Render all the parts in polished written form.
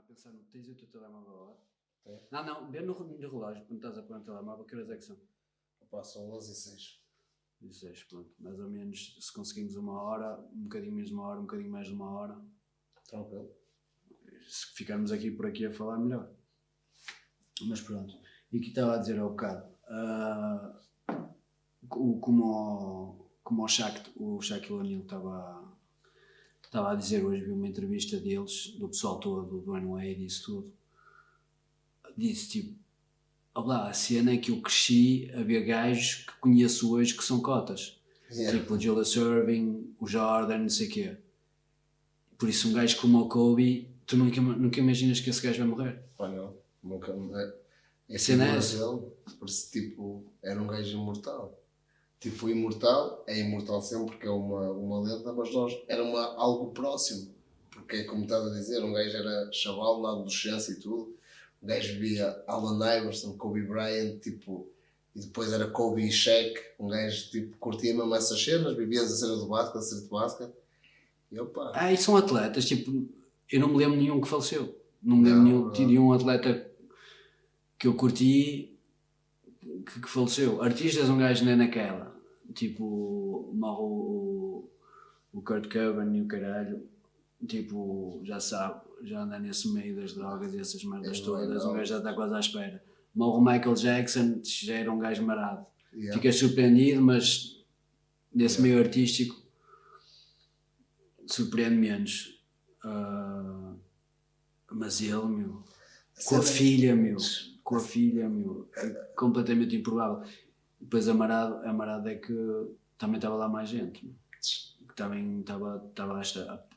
pensar no tens o teu telemóvel lá? Tem. Não, vê no relógio, quando estás a pôr no telemóvel, que horas é que são? Opa, são 11h06. 16, pronto, mais ou menos, se conseguimos uma hora, um bocadinho menos de uma hora, um bocadinho mais de uma hora. Tranquilo. Se ficarmos aqui por aqui a falar, melhor. Mas pronto, e o que estava a dizer ao bocado, como o Shaquille O'Neal estava a dizer hoje, vi uma entrevista deles, do pessoal todo, do Dwayne Wade e isso tudo, disse tipo, olá, a cena é que eu cresci a ver gajos que conheço hoje que são cotas, tipo o Julius Erving, o Jordan, não sei o quê. Por isso um gajo como o Kobe, tu nunca imaginas que esse gajo vai morrer. Pá, não, nunca me... A cena é essa. Dele, porque tipo, era um gajo imortal. Tipo, o imortal é imortal sempre porque é uma lenda, mas nós era algo próximo. Porque, como estás a dizer, um gajo era chaval na adolescência e tudo. Um gajo via Allen Iverson, Kobe Bryant, tipo, e depois era Kobe e Shaq. Um gajo tipo, curtia mesmo essas cenas, vivias a cena do basquete, a cena de basquete. E opa. E são atletas, tipo, eu não me lembro nenhum que faleceu. Não me lembro de um atleta que eu curti que faleceu. Artistas, um gajo nem é naquela. Tipo, morre o Kurt Cobain e o caralho. Tipo, já sabe, já anda nesse meio das drogas e essas merdas todas. Um gajo já está quase à espera. Morre o Michael Jackson, já era um gajo marado. Ficas surpreendido, mas nesse meio artístico surpreende menos. Mas ele, meu, com a filha, meu, é completamente improvável. Depois amarado é que também estava lá mais gente, meu. Também estava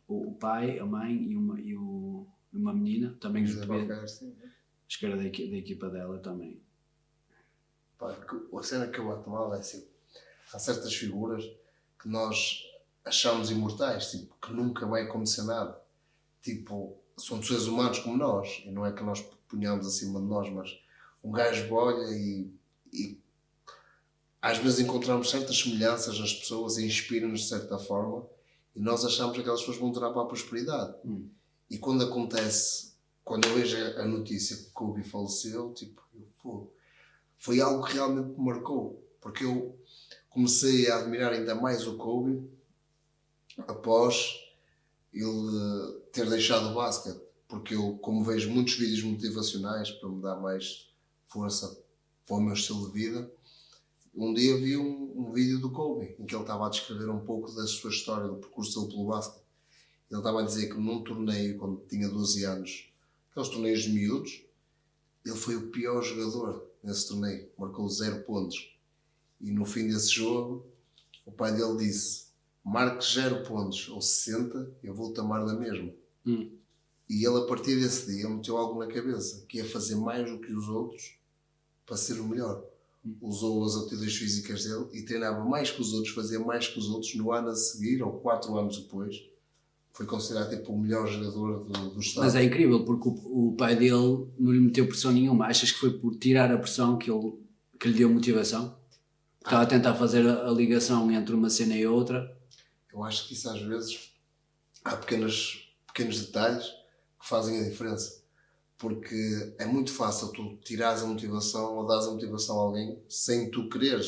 o pai, a mãe e uma menina, também os bebês, acho que era da equipa dela também. Pá, a cena que eu bato mal é assim, há certas figuras que nós achamos imortais, tipo, que nunca vai acontecer nada. Tipo, são seres humanos como nós, e não é que nós ponhamos acima de nós, mas um gajo olha e às vezes encontramos certas semelhanças nas pessoas e inspiram-nos de certa forma, e nós achamos que aquelas pessoas vão durar para a prosperidade. E quando acontece, quando eu vejo a notícia que Kobe faleceu, tipo, foi algo que realmente me marcou, porque eu comecei a admirar ainda mais o Kobe após ele ter deixado o basquete, porque eu, como vejo muitos vídeos motivacionais para me dar mais força para o meu estilo de vida, um dia vi um vídeo do Kobe em que ele estava a descrever um pouco da sua história, do percurso dele pelo basquete. Ele estava a dizer que num torneio, quando tinha 12 anos, aqueles torneios de miúdos, ele foi o pior jogador nesse torneio, marcou 0 pontos. E no fim desse jogo, o pai dele disse: marque 0 pontos ou 60, eu vou-te amar da mesma. E ele, a partir desse dia, meteu algo na cabeça, que ia fazer mais do que os outros para ser o melhor. Usou as aptidões físicas dele e treinava mais que os outros, fazia mais que os outros. No ano a seguir, ou 4 anos depois, foi considerado tipo o melhor jogador do estado. Mas é incrível, porque o pai dele não lhe meteu pressão nenhuma. Achas que foi por tirar a pressão que lhe deu motivação? Estava a tentar fazer a ligação entre uma cena e outra. Eu acho que isso às vezes há pequenos detalhes que fazem a diferença. Porque é muito fácil tu tirares a motivação ou dares a motivação a alguém sem tu quereres,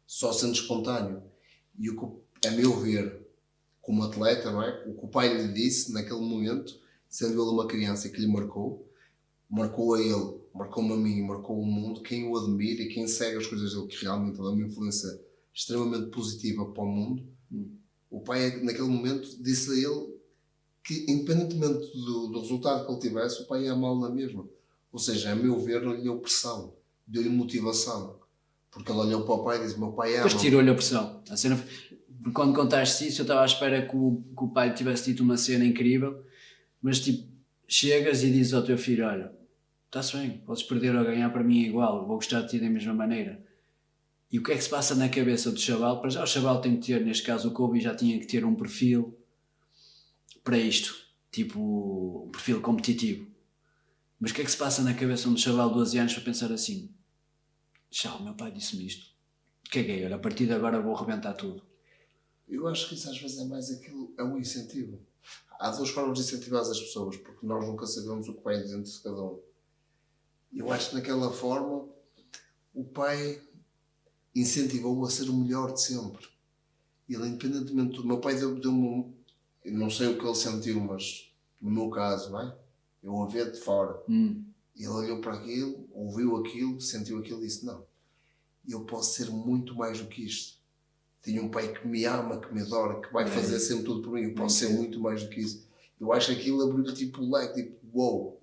só sendo espontâneo. E o que, a meu ver, como atleta, não é? O que o pai lhe disse naquele momento, sendo ele uma criança que lhe marcou a ele, marcou-me a mim, marcou o mundo, quem o admira e quem segue as coisas dele, que realmente ele é uma influência extremamente positiva para o mundo. O pai, naquele momento, disse a ele que, independentemente do resultado que ele tivesse, o pai ia amá-lo na mesma. Ou seja, a meu ver, não lhe deu pressão, deu-lhe motivação. Porque ele olhou para o pai e disse: meu pai ama-me. Depois tirou-lhe a pressão. A cena, quando contaste isso, eu estava à espera que o pai tivesse dito uma cena incrível, mas tipo, chegas e dizes ao teu filho: olha, está-se bem, podes perder ou ganhar, para mim é igual, vou gostar de ti da mesma maneira. E o que é que se passa na cabeça do chaval? Para já o chaval tem que ter, neste caso o Kobe já tinha que ter um perfil para isto, tipo um perfil competitivo. Mas o que é que se passa na cabeça de um chaval de 12 anos para pensar assim: tchau, meu pai disse-me isto, caguei, olha, a partir de agora vou arrebentar tudo. Eu acho que isso às vezes é mais aquilo, é um incentivo. Há duas formas de incentivar as pessoas, porque nós nunca sabemos o que vai dentro de cada um. Eu acho que naquela forma o pai incentivou-o a ser o melhor de sempre. Ele, independentemente do meu pai, deu-me eu não sei o que ele sentiu, mas no meu caso, não é? Eu a ver de fora. Ele olhou para aquilo, ouviu aquilo, sentiu aquilo e disse: não, eu posso ser muito mais do que isto. Tenho um pai que me ama, que me adora, que vai fazer sempre tudo por mim. Eu posso ser muito mais do que isso. Eu acho que aquilo abriu tipo o leque, tipo, uou.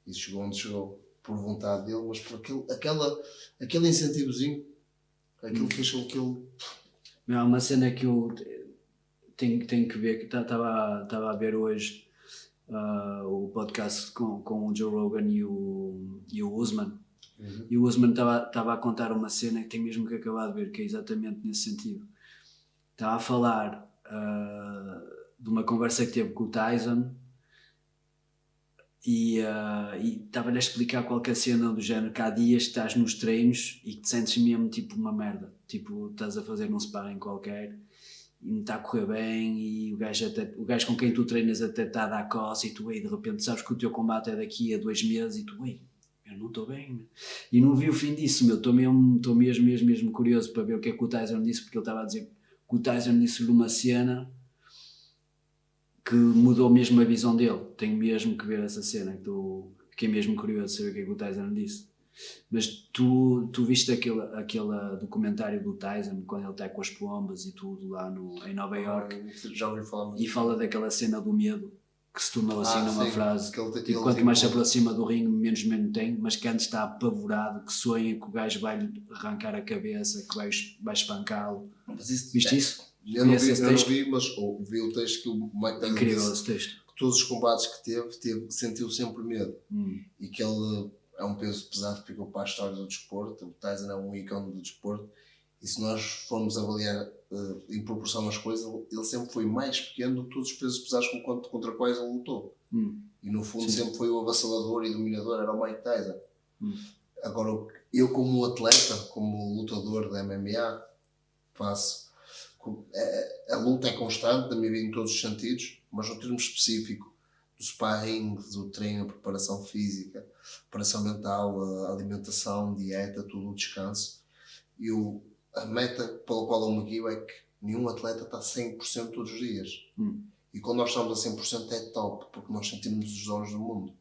E chegou onde chegou, por vontade dele, mas por aquele incentivozinho, aquilo fez com que ele... Há uma cena que eu tenho que ver, que estava a ver hoje o podcast com o Joe Rogan e o Usman. E o Usman estava a contar uma cena que tenho mesmo que acabar de ver, que é exatamente nesse sentido. Estava a falar de uma conversa que teve com o Tyson e estava-lhe a explicar qualquer cena do género, que há dias que estás nos treinos e que te sentes mesmo tipo uma merda, tipo estás a fazer um sparring qualquer e não está a correr bem e o gajo com quem tu treinas até está a dar coça e tu de repente sabes que o teu combate é daqui a 2 meses e tu eu não estou bem e não vi o fim disso, estou mesmo curioso para ver o que é que o Tyson disse, porque ele estava a dizer que o Tyson disse-lhe uma cena que mudou mesmo a visão dele. Tenho mesmo que ver essa cena, que fiquei mesmo curioso de saber o que é que o Tyson disse. Mas tu viste aquele documentário do Tyson quando ele está com as pombas e tudo lá em Nova York? Já ouvi falar. E fala daquela cena do medo que se tornou assim numa frase que ele tipo, quanto mais se aproxima do ringue menos medo tem, mas que antes está apavorado, que sonha que o gajo vai arrancar a cabeça, que vai espancá-lo. Viste isso? Eu não vi, mas ouvi o texto que o Mike Tyson incrível esse texto. Que todos os combates que teve sentiu sempre medo. E que ele é um peso pesado que ficou para a história do desporto. O Tyson é um ícone do desporto. E se nós formos avaliar em proporção as coisas, ele sempre foi mais pequeno do que todos os pesos pesados contra quais ele lutou. E no fundo sempre foi o avassalador e dominador, era o Mike Tyson. Agora, eu como atleta, como lutador da MMA, a luta é constante na minha vida em todos os sentidos, mas no termo específico do sparring, do treino, preparação física, preparação mental, alimentação, dieta, tudo o descanso, a meta pela qual eu me guio é que nenhum atleta está 100% todos os dias. E quando nós estamos a 100% é top, porque nós sentimos os donos do mundo.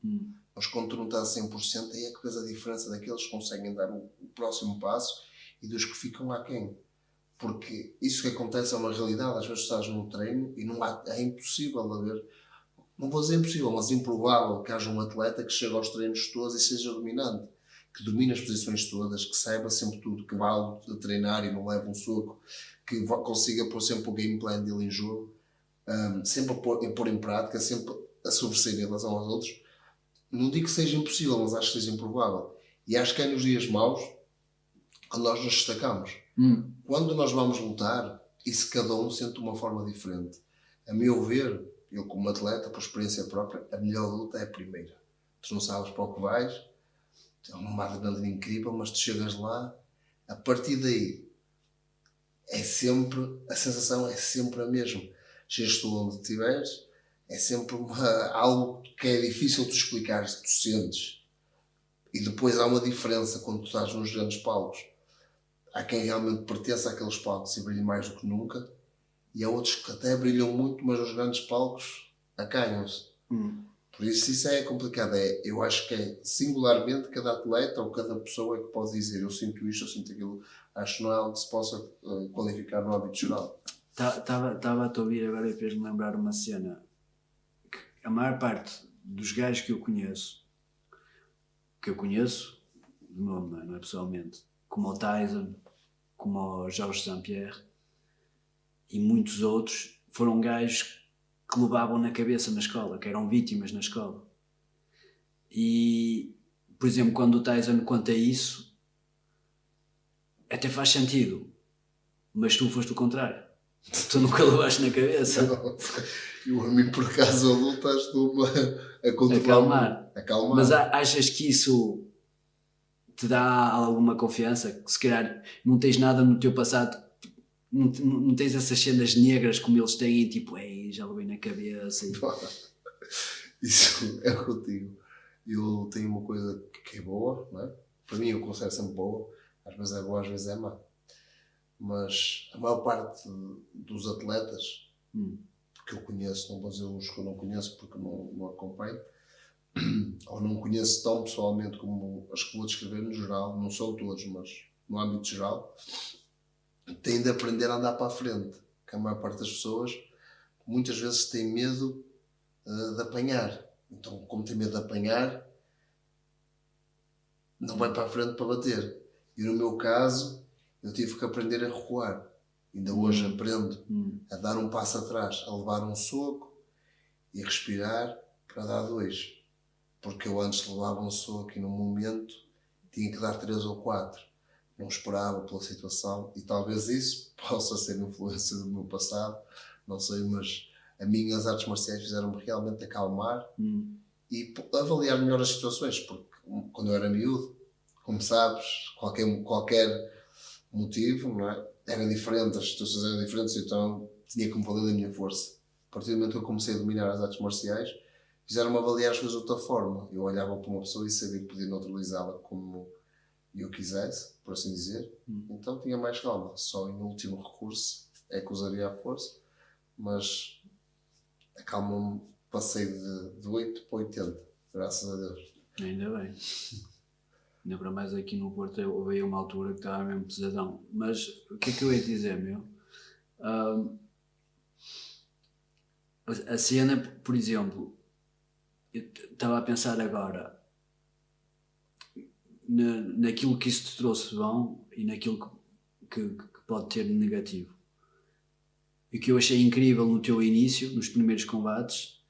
Mas quando tu não estás a 100%, aí é que vês a diferença daqueles que conseguem dar o próximo passo e dos que ficam aquém. Porque isso que acontece é uma realidade. Às vezes estás no treino e é impossível haver, não vou dizer impossível, mas improvável que haja um atleta que chegue aos treinos todos e seja dominante, que domine as posições todas, que saiba sempre tudo, que vá a treinar e não leve um soco, que consiga pôr sempre o game plan dele em jogo, sempre a pôr em prática, sempre a sobressair em relação aos outros. Não digo que seja impossível, mas acho que seja improvável. E acho que é nos dias maus quando nós nos destacamos. Quando nós vamos lutar, e se cada um sente de uma forma diferente. A meu ver, eu como atleta, por experiência própria, a melhor luta é a primeira. Tu não sabes para o que vais, é uma adrenalina incrível, mas tu chegas lá, a partir daí, a sensação é sempre a mesma. Chegas tu onde estiveres, é sempre algo que é difícil tu explicar, se tu sentes. E depois há uma diferença quando tu estás nos grandes palcos. Há quem realmente pertence àqueles palcos e brilha mais do que nunca, e há outros que até brilham muito, mas nos grandes palcos acanham-se. Por isso é complicado. Eu acho que é singularmente cada atleta ou cada pessoa é que pode dizer eu sinto isto, eu sinto aquilo. Acho que não é algo que se possa qualificar no âmbito geral. Estava a te ouvir agora e fez-me lembrar uma cena que a maior parte dos gajos que eu conheço de nome, não é pessoalmente, como o Tyson, como o Georges St-Pierre e muitos outros, foram gajos que levavam na cabeça na escola, que eram vítimas na escola. E, por exemplo, quando o Tyson conta isso, até faz sentido, mas tu foste o contrário. Tu nunca levaste na cabeça. Eu, a mim, por acaso, a luta estou-me a controlar. Acalmar. Mas achas que isso te dá alguma confiança? Que se calhar não tens nada no teu passado não tens essas cenas negras como eles têm, tipo, ei, já levei na cabeça. Isso é o que eu digo. Eu tenho uma coisa que é boa, não é? Para mim eu considero sempre boa, às vezes é boa, às vezes é má. Mas a maior parte dos atletas, porque eu conheço, não vou dizer os que eu não conheço porque não acompanho, ou não conheço tão pessoalmente como as que vou descrever no geral, não são todos, mas no âmbito geral, têm de aprender a andar para a frente. Que a maior parte das pessoas muitas vezes tem medo de apanhar. Então, como tem medo de apanhar, não vai para a frente para bater. E no meu caso, eu tive que aprender a recuar. Ainda hoje aprendo a dar um passo atrás, a levar um soco e a respirar para dar dois. Porque eu antes levava um soco e no momento tinha que dar 3 ou 4. Não esperava pela situação e talvez isso possa ser influência do meu passado, não sei, mas as minhas artes marciais fizeram-me realmente acalmar e avaliar melhor as situações, porque quando eu era miúdo, como sabes, qualquer motivo, não é? Era diferente, as situações eram diferentes, então tinha que me valer da minha força. A partir do momento que eu comecei a dominar as artes marciais, fizeram-me avaliar as coisas de outra forma. Eu olhava para uma pessoa e sabia que podia neutralizá-la como eu quisesse, por assim dizer. Então tinha mais calma. Só em último recurso é que usaria a força, mas a calma passei de 8 para 80, graças a Deus. Ainda bem. Ainda para mais aqui no Porto houve uma altura que estava mesmo pesadão. Mas o que é que eu ia dizer, meu? A cena, por exemplo, eu estava a pensar agora naquilo que isso te trouxe bom e naquilo que pode ter de negativo. E o que eu achei incrível no teu início, nos primeiros combates,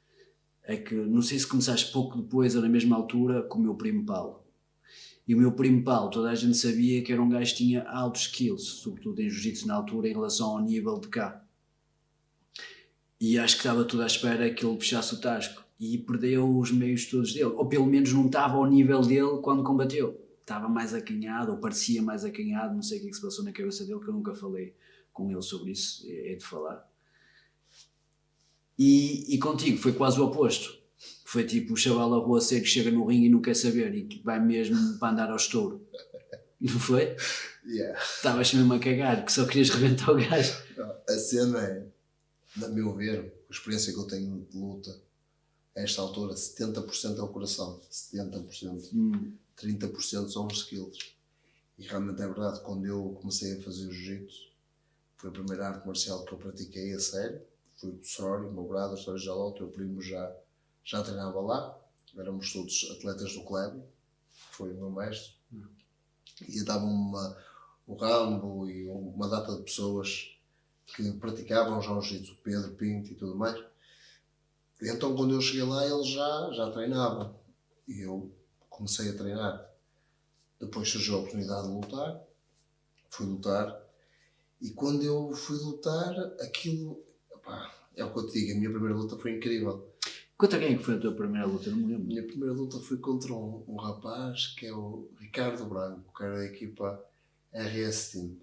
é que não sei se começaste pouco depois ou na mesma altura com o meu primo Paulo. E o meu primo Paulo, toda a gente sabia que era um gajo que tinha altos skills, sobretudo em jiu-jitsu na altura, em relação ao nível de cá. E acho que estava tudo à espera que ele fechasse o tasco. E perdeu os meios todos dele. Ou pelo menos não estava ao nível dele quando combateu. Estava mais acanhado, ou parecia mais acanhado, não sei o que se passou na cabeça dele, que eu nunca falei com ele sobre isso, é de falar. E contigo foi quase o oposto. Foi tipo o chaval arruaceiro que chega no ringue e não quer saber e que vai mesmo para andar ao estouro. Não foi? Yeah. Estavas mesmo a cagar, que só querias rebentar o gajo. A cena é, a meu ver, a experiência que eu tenho de luta, a esta altura, 70% é o coração, 70%, 30% são os skills. E realmente é verdade, quando eu comecei a fazer o jiu-jitsu, foi a primeira arte marcial que eu pratiquei a sério. Foi o Sori, o meu brado, a história já lá, o teu primo já treinava lá. Éramos todos atletas do clube, foi o meu mestre. E davam-me o Rambo e uma data de pessoas que praticavam já o jiu-jitsu, Pedro Pinto e tudo mais. E então quando eu cheguei lá eles já treinavam e eu comecei a treinar. Depois surgiu a oportunidade de lutar, fui lutar e quando eu fui lutar aquilo, opá, é o que eu te digo, a minha primeira luta foi incrível. Conta quem é que foi a tua primeira luta, eu não me lembro. A minha primeira luta foi contra um rapaz que é o Ricardo Branco, que era da equipa RS Team.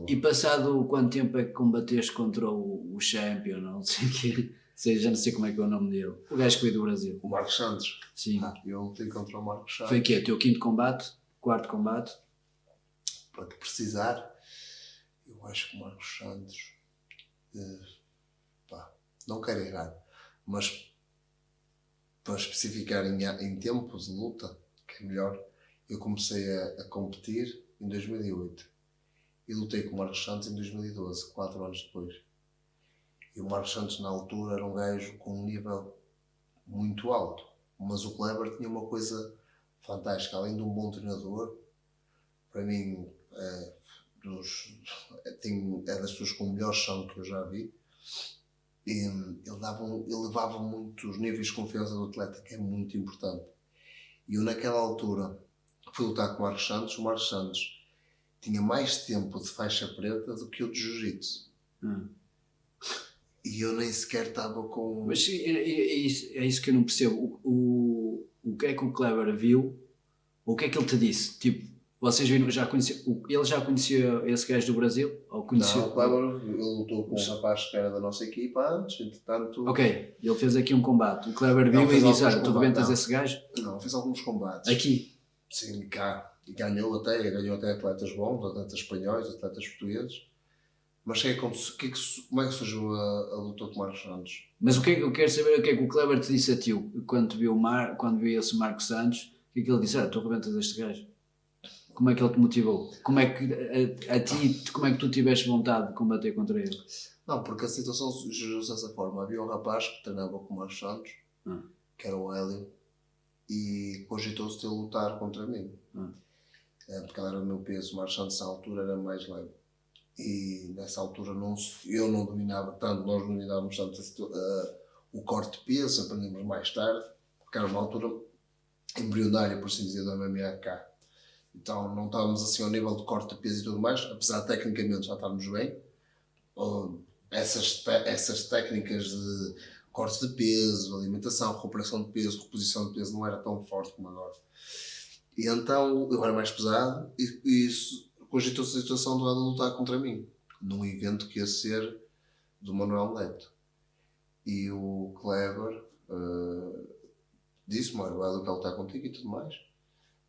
E passado quanto tempo é que combateste contra o Champion, não sei o quê? Já não sei como é que é o nome dele. O gajo que veio do Brasil. O Marcos Santos. Sim. Eu lutei contra o Marcos Santos. Foi o quê? O teu quinto combate? Quarto combate? Para te precisar, eu acho que o Marcos Santos, não quero errar, mas para especificar em tempo de luta, que é melhor, eu comecei a competir em 2008 e lutei com o Marcos Santos em 2012, 4 anos depois. E o Marcos Santos na altura era um gajo com um nível muito alto, mas o Kleber tinha uma coisa fantástica, além de um bom treinador, para mim é das pessoas com o melhor chão que eu já vi. E ele levava muito os níveis de confiança do atleta, que é muito importante. E eu naquela altura fui lutar com o Marcos Santos tinha mais tempo de faixa preta do que eu de jiu-jitsu. E eu nem sequer estava com... Mas é isso que eu não percebo. O que é que o Kleber viu? Ou o que é que ele te disse? Tipo, Vocês viram, ele já conhecia esse gajo do Brasil? Ou conheceu? Não, o Kleber, ele lutou com um rapaz que era da nossa equipa antes, entretanto... Ok, ele fez aqui um combate. O Kleber Não, viu e fez disse, alguns olha, tu combates, rebentas não. esse gajo? Não, fez alguns combates. Aqui. Sim, cá. E ganhou até atletas bons, atletas espanhóis, atletas portugueses. Mas como é que surgiu a luta com o Marcos Santos? Mas o que é que eu quero saber é o que é que o Kleber te disse a ti quando viu esse Marcos Santos, o que é que ele disse? Olha, tu rebentas este gajo. Como é que ele te motivou? Como é que a ti, como é que tu tiveste vontade de combater contra ele? Não, porque a situação surgiu-se dessa forma. Havia um rapaz que treinava com o Marcos Santos, que era o Hélio, e cogitou-se de ele lutar contra mim. Porque ele era o meu peso, o Marcos Santos, nessa altura, era mais leve. E nessa altura eu não dominava tanto, nós não dominávamos tanto o corte de peso, aprendemos mais tarde, porque era uma altura embrionária, por assim dizer, do MMA cá. Então não estávamos assim ao nível de corte de peso e tudo mais, apesar de tecnicamente já estarmos bem. Essas técnicas de corte de peso, alimentação, recuperação de peso, reposição de peso não era tão forte como agora. E então eu era mais pesado e isso cogitou-se a situação do Hélio lutar contra mim, num evento que ia ser do Manuel Neto. E o Kleber disse-me, olha, o Hélio quer lutar contigo e tudo mais.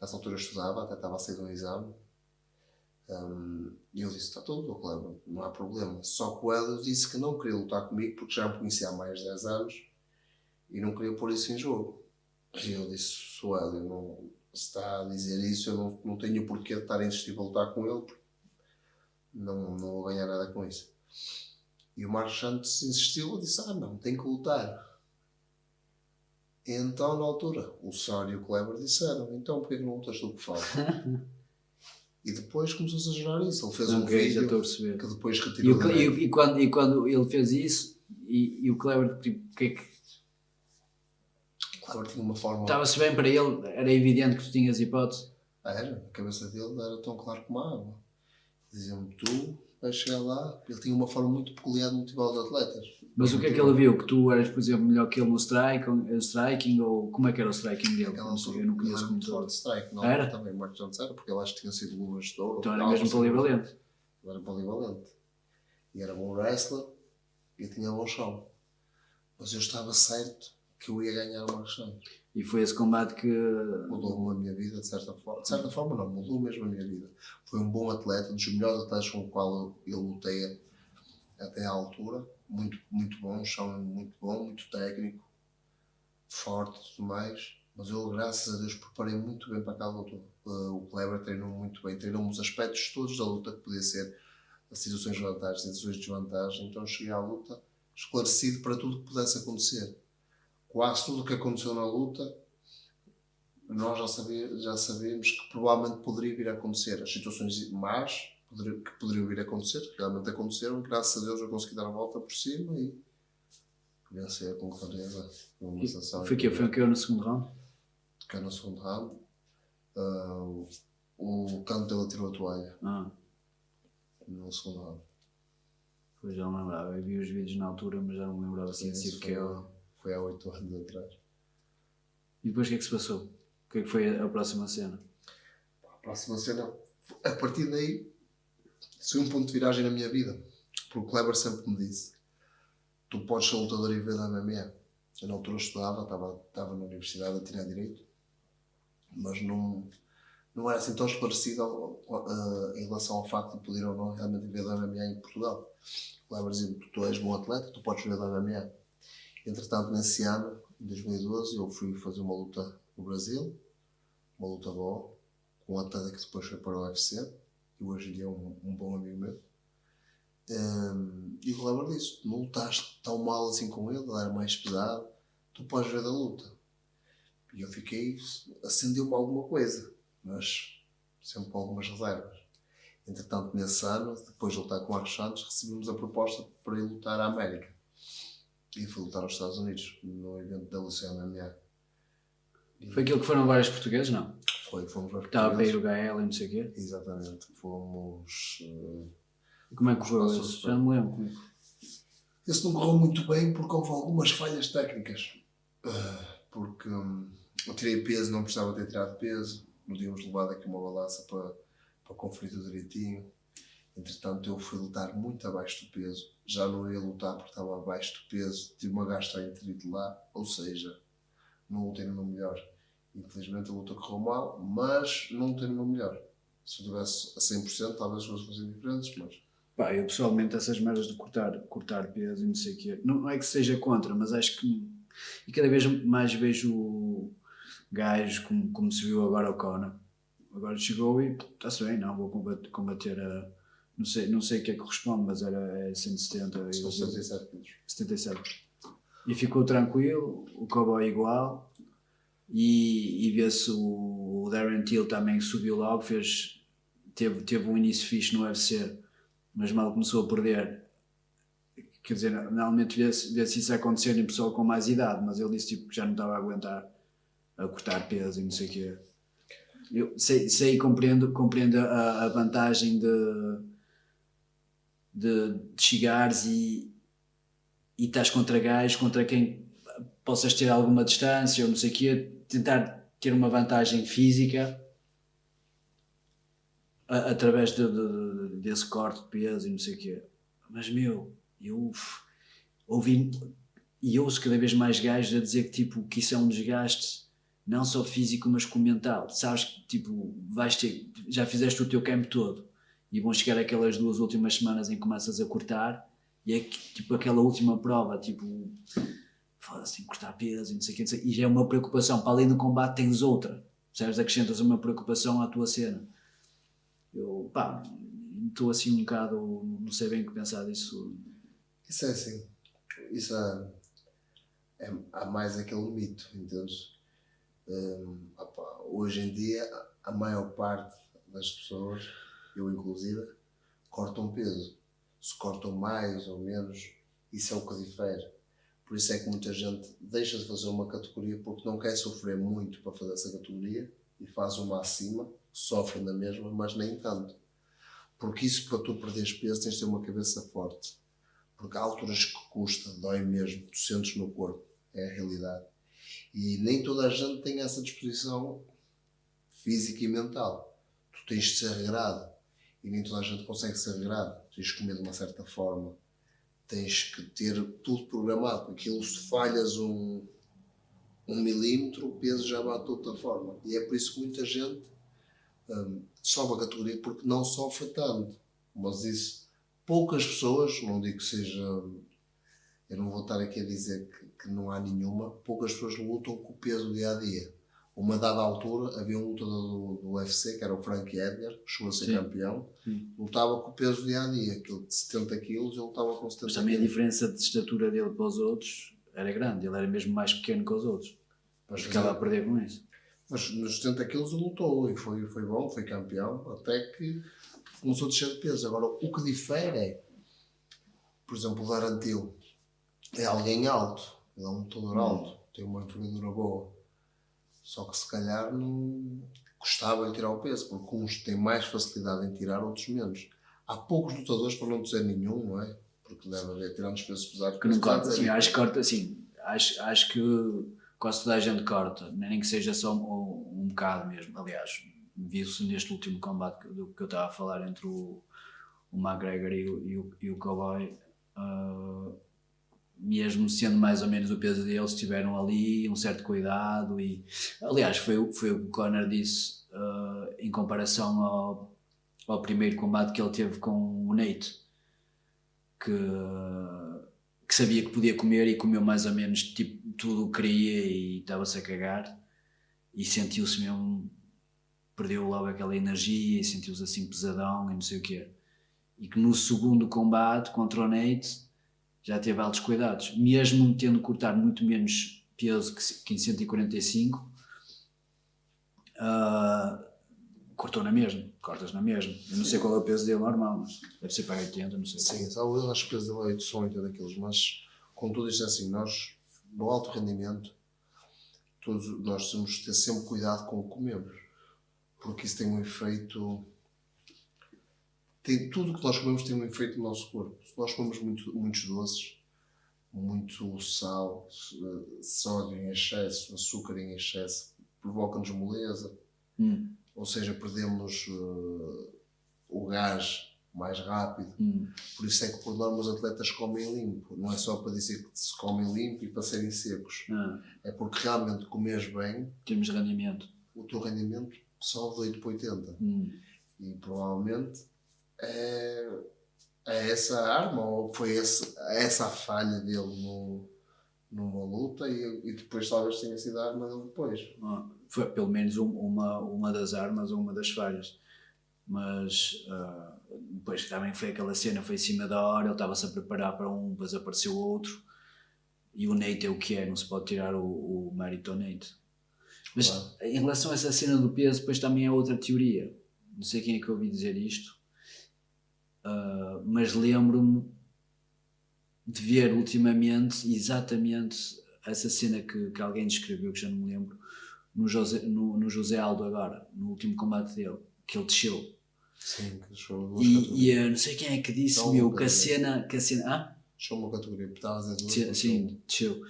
Nessa altura eu estudava, até estava a sair de um exame. E eu disse, está tudo, Kleber, não há problema. Só que o Hélio disse que não queria lutar comigo porque já me conhecia há mais de 10 anos e não queria pôr isso em jogo. E eu disse, se o Hélio não está a dizer isso, eu não tenho o porquê de estar a insistir para lutar com ele, porque não vou ganhar nada com isso. E o Marcos Santos insistiu e disse, não, tem que lutar. E então, na altura, o Sónia e o Kleber disseram, então porquê que não lutas tu que falta? E depois começou-se a gerar isso. Ele fez um vídeo que depois retirou. E quando ele fez isso, e o Kleber, tipo, o que é que... Kleber tinha uma forma... Estava-se bem para ele, era evidente que tu tinhas hipótese. Era, a cabeça dele era tão claro como a água. Diziam-me, tu vais chegar lá. Ele tinha uma forma muito peculiar de motivar os atletas. Mas o que é que ele viu? Que tu eras, por exemplo, melhor que ele no striking? Ou como é que era o striking dele? Eu não conheço muito forte strike. Não, era? Também Marcos Santos era, porque ele acho que tinha sido luvas de ouro. Então era mesmo polivalente. Ele era polivalente. E era bom wrestler e tinha bom chão. Mas eu estava certo que eu ia ganhar o Marcos Santos. E foi esse combate que... Mudou a minha vida, de certa forma. De certa forma não, mudou mesmo a minha vida. Foi um bom atleta, um dos melhores atletas com o qual eu lutei até à altura. Muito, muito bom, um chão muito bom, muito técnico, forte e tudo mais. Mas eu, graças a Deus, preparei muito bem para aquela luta. O Kleber treinou muito bem, treinou-me os aspectos todos da luta, que podia ser as situações de vantagem, as situações de desvantagem. Então cheguei à luta esclarecido para tudo que pudesse acontecer. Quase tudo o que aconteceu na luta, nós já sabíamos que provavelmente poderia vir a acontecer. As situações más que poderiam vir a acontecer, que realmente aconteceram, graças a Deus eu consegui dar a volta por cima e vencer com clareza. Foi o que no segundo round? Que no segundo round. O canto dele tirou a toalha. No segundo round. Pois já não me lembrava, eu vi os vídeos na altura, mas já não me lembrava assim de que foi há 8 anos atrás. E depois o que é que se passou? O que é que foi a próxima cena? A próxima cena, a partir daí, foi um ponto de viragem na minha vida. Porque o Kleber sempre me disse, tu podes ser lutador e ver da MMA. Eu na altura estudava, estava na universidade a tirar Direito, mas não era assim tão esclarecido em relação ao facto de poder ou não realmente ver da MMA em Portugal. O Kleber dizia, tu és bom atleta, tu podes ver da MMA. Entretanto, nesse ano, em 2012, eu fui fazer uma luta no Brasil, uma luta boa, com um atleta que depois foi para o UFC, e hoje em dia é um bom amigo meu. E o Kleber disse, não lutaste tão mal assim com ele era mais pesado, tu podes ver da luta. E eu fiquei, acendeu-me alguma coisa, mas sempre com algumas reservas. Entretanto, nesse ano, depois de lutar com o Marcos Santos, recebemos a proposta para ir lutar à América. E fui lutar aos Estados Unidos, no evento da UCMMA. Foi aquilo que foram vários portugueses, não? Fomos vários portugueses. Estava para ir o Gael e não sei o quê? Exatamente, fomos... E como é que correu esse? Já não me lembro. Esse não correu muito bem porque houve algumas falhas técnicas. Porque eu tirei peso, não precisava ter tirado peso. Não tínhamos levado aqui uma balança para para conferir tudo direitinho. Entretanto, eu fui lutar muito abaixo do peso. Já não ia lutar porque estava abaixo do peso. Tive uma gastroenterite lá, ou seja, não lutei no meu melhor. Infelizmente a luta correu mal, mas não lutei no meu melhor. Se eu tivesse a 100%, talvez as coisas fossem diferentes, mas... Pá, eu pessoalmente essas merdas de cortar peso e não sei o quê, não é que seja contra, mas acho que... E cada vez mais vejo gajos como se viu agora o Conor. Agora chegou e está-se bem, não, vou combater a... Não sei o que é que corresponde, mas era 170. São 77 quilos. 77. E ficou tranquilo, o Cowboy igual. E vê-se o Darren Till também subiu logo, teve um início fixe no UFC, mas mal começou a perder. Quer dizer, normalmente vê-se isso acontecer em pessoa com mais idade, mas ele disse tipo, que já não estava a aguentar a cortar peso e não sei o quê. Eu sei compreendo a vantagem de chegares e estás contra gajos, contra quem possas ter alguma distância ou não sei o quê, tentar ter uma vantagem física através desse corte de peso e não sei o quê. Mas eu ouço cada vez mais gajos a dizer que isso é um desgaste não só físico mas com mental. Sabes que tipo, já fizeste o teu campo todo e vão chegar aquelas 2 últimas semanas em que começas a cortar e é que, tipo aquela última prova, tipo foda-se, cortar peso e não sei o quê, e já é uma preocupação, para além do combate tens outra, percebes? Acrescentas uma preocupação à tua cena. Eu, pá, estou assim um bocado, não sei bem o que pensar disso. Isso é assim, isso há mais aquele mito, entendes? Hoje em dia, a maior parte das pessoas, eu inclusive, cortam peso. Se cortam mais ou menos, isso é o que difere. Por isso é que muita gente deixa de fazer uma categoria porque não quer sofrer muito para fazer essa categoria e faz uma acima, sofre na mesma, mas nem tanto. Porque isso, para tu perderes peso, tens de ter uma cabeça forte. Porque há alturas que custa, dói mesmo, tu sentes no corpo, é a realidade. E nem toda a gente tem essa disposição física e mental. Tu tens de ser regrado e nem toda a gente consegue ser regrado. Tens de comer de uma certa forma. Tens que ter tudo programado. Aquilo, se falhas um milímetro, o peso já bate de outra forma. E é por isso que muita gente sobe a categoria porque não sofre tanto. Mas isso, poucas pessoas, não digo que seja... Eu não vou estar aqui a dizer que não há nenhuma. Poucas pessoas lutam com o peso do dia-a-dia. Uma dada altura, havia um lutador do UFC, que era o Frank Edgar, que chegou a ser campeão, lutava com o peso do dia-a-dia, aquele de 70 kg, ele lutava com 70 kg. Mas também a diferença de estatura dele para os outros era grande, ele era mesmo mais pequeno que os outros. Mas ficava a perder com isso. Mas nos 70 kg ele lutou e foi bom, foi campeão, até que começou a descer de peso. Agora, o que difere é, por exemplo, o Darren Till é alguém alto, ele é um lutador alto, tem uma envergadura boa. Só que se calhar não gostava de tirar o peso, porque uns têm mais facilidade em tirar, outros menos. Há poucos lutadores, para não dizer nenhum, não é? Porque deve haver tirando os pesos pesados. Que não corta, sim, acho que corta, sim. Acho que quase toda a gente corta, nem que seja só um bocado mesmo. Aliás, viu-se neste último combate do que eu estava a falar entre o McGregor e o Cowboy. Mesmo sendo mais ou menos o peso deles, tiveram ali um certo cuidado e, aliás, foi o que o Conor disse em comparação ao primeiro combate que ele teve com o Nate, que sabia que podia comer e comeu mais ou menos tipo, tudo o que queria e estava-se a cagar e sentiu-se mesmo, perdeu logo aquela energia e sentiu-se assim pesadão e não sei o quê. E que no segundo combate contra o Nate já teve altos cuidados, mesmo tendo que cortar muito menos peso que em 145, cortou na mesma, cortas na mesma. Eu não sei qual é o peso dele normal, mas deve ser para 80, não sei. Sim, eu acho que o peso dele é 8, são 80 quilos, mas contudo isto é assim, nós no alto rendimento todos nós temos de ter sempre cuidado com o que comemos, porque isso tem um efeito... tudo o que nós comemos tem um efeito no nosso corpo. Se nós comemos muitos doces, muito sal, sódio em excesso, açúcar em excesso, provoca-nos moleza, ou seja, perdemos o gás mais rápido. Por isso é que por norma os atletas comem limpo. Não é só para dizer que se comem limpo e para serem secos. É porque realmente comes bem, temos rendimento. O teu rendimento sobe de 8 para 80. E provavelmente é essa arma, ou foi essa a falha dele numa luta, e depois talvez tenha sido a arma dele depois. Foi pelo menos uma das armas ou uma das falhas. Mas depois também foi aquela cena, foi em cima da hora, ele estava-se a preparar para um, depois apareceu outro, e o Nate é o que é, não se pode tirar o mérito ao Nate. Mas claro, em relação a essa cena do peso, depois também há outra teoria, não sei quem é que eu ouvi dizer isto, mas lembro-me de ver ultimamente exatamente essa cena que alguém descreveu, que já não me lembro, no José Aldo agora, no último combate dele, que ele desceu. Sim, que deixou e eu não sei quem é que disse, que a cena... Deixou uma categoria, porque estava a dizer duas. Sim, desceu.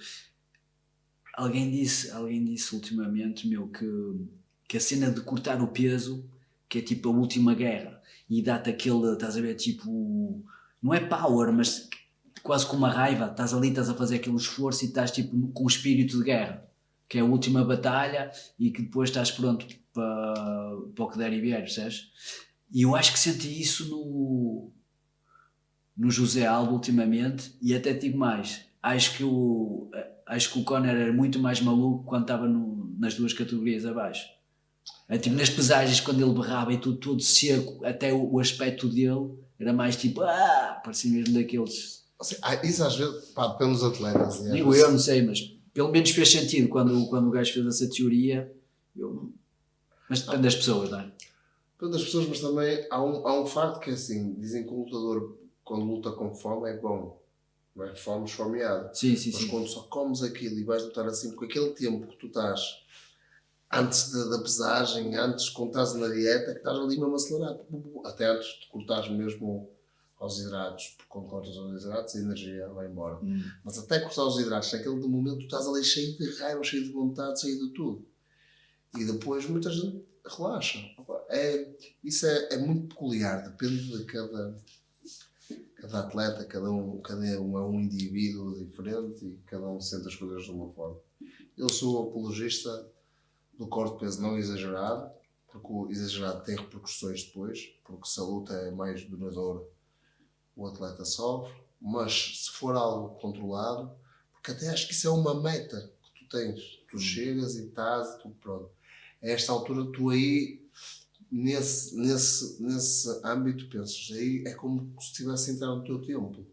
Alguém disse ultimamente, que a cena de cortar o peso, que é tipo a última guerra, e dá-te aquele, estás a ver, tipo, não é power, mas quase com uma raiva, estás ali, estás a fazer aquele esforço e estás tipo com o espírito de guerra, que é a última batalha e que depois estás pronto para o que der e vier, percebes? E eu acho que senti isso no José Aldo ultimamente, e até digo mais, acho que o Conor era muito mais maluco quando estava nas duas categorias abaixo. Tipo, nas pesagens, quando ele berrava e tudo todo seco, até o aspecto dele era mais tipo, parecia mesmo daqueles... Isso às vezes, depende dos atletas. Digo eu, não sei, mas pelo menos fez sentido quando o gajo fez essa teoria. Mas depende das pessoas, não é? Depende das pessoas, mas também há um facto que é assim, dizem que o lutador, quando luta com fome, é bom. Não é? Fome esfomeado. Mas quando só comes aquilo e vais lutar assim, porque aquele tempo que tu estás antes da pesagem, antes quando estás na dieta, que estás ali mesmo acelerado. Até antes de cortares mesmo aos hidratos, porque quando cortas aos hidratos a energia vai embora. Mas até cortar os hidratos, naquele momento tu estás ali cheio de raiva, cheio de vontade, cheio de tudo. E depois muita gente relaxa. Isso é muito peculiar, depende de cada atleta, cada um é um indivíduo diferente e cada um sente as coisas de uma forma. Eu sou apologista do corte de peso não exagerado, porque o exagerado tem repercussões depois, porque se a luta é mais duradoura, o atleta sofre, mas se for algo controlado, porque até acho que isso é uma meta que tu tens, tu chegas e estás e tu pronto. A esta altura tu aí, nesse âmbito, pensas, aí é como se estivesse a entrar no teu tempo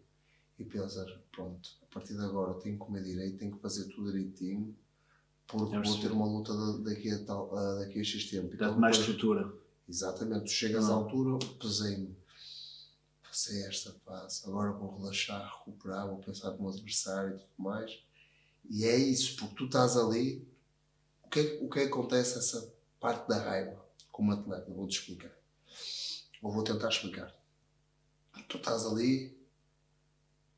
e pensas, pronto, a partir de agora tenho que comer direito, tenho que fazer tudo direitinho, porque vou ter uma luta daqui a X tempo. Dá-te mais estrutura. Exatamente, tu chegas à altura, pesei-me, passei esta fase, agora vou relaxar, recuperar, vou pensar no meu adversário e tudo mais. E é isso, porque tu estás ali, o que acontece essa parte da raiva como atleta? Vou-te explicar. Ou vou tentar explicar. Tu estás ali,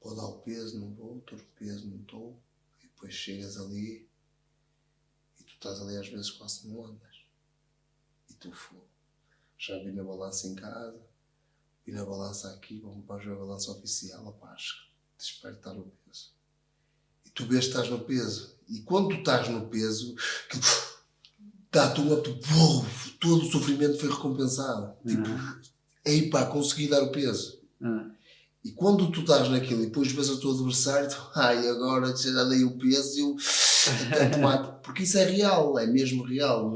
vou dar o peso, não vou, estou no peso, não estou, e depois chegas ali e tu estás ali às vezes quase não andas. E tu já vi na balança em casa, vi na balança aqui, vamos para a balança oficial, rapaz, espero estar no peso. E tu vês que estás no peso. E quando tu estás no peso, todo o sofrimento foi recompensado. Tipo, consegui dar o peso. E quando tu estás naquilo e depois vês o teu adversário, agora já dei o peso e eu até tomar. Porque isso é real, é mesmo real.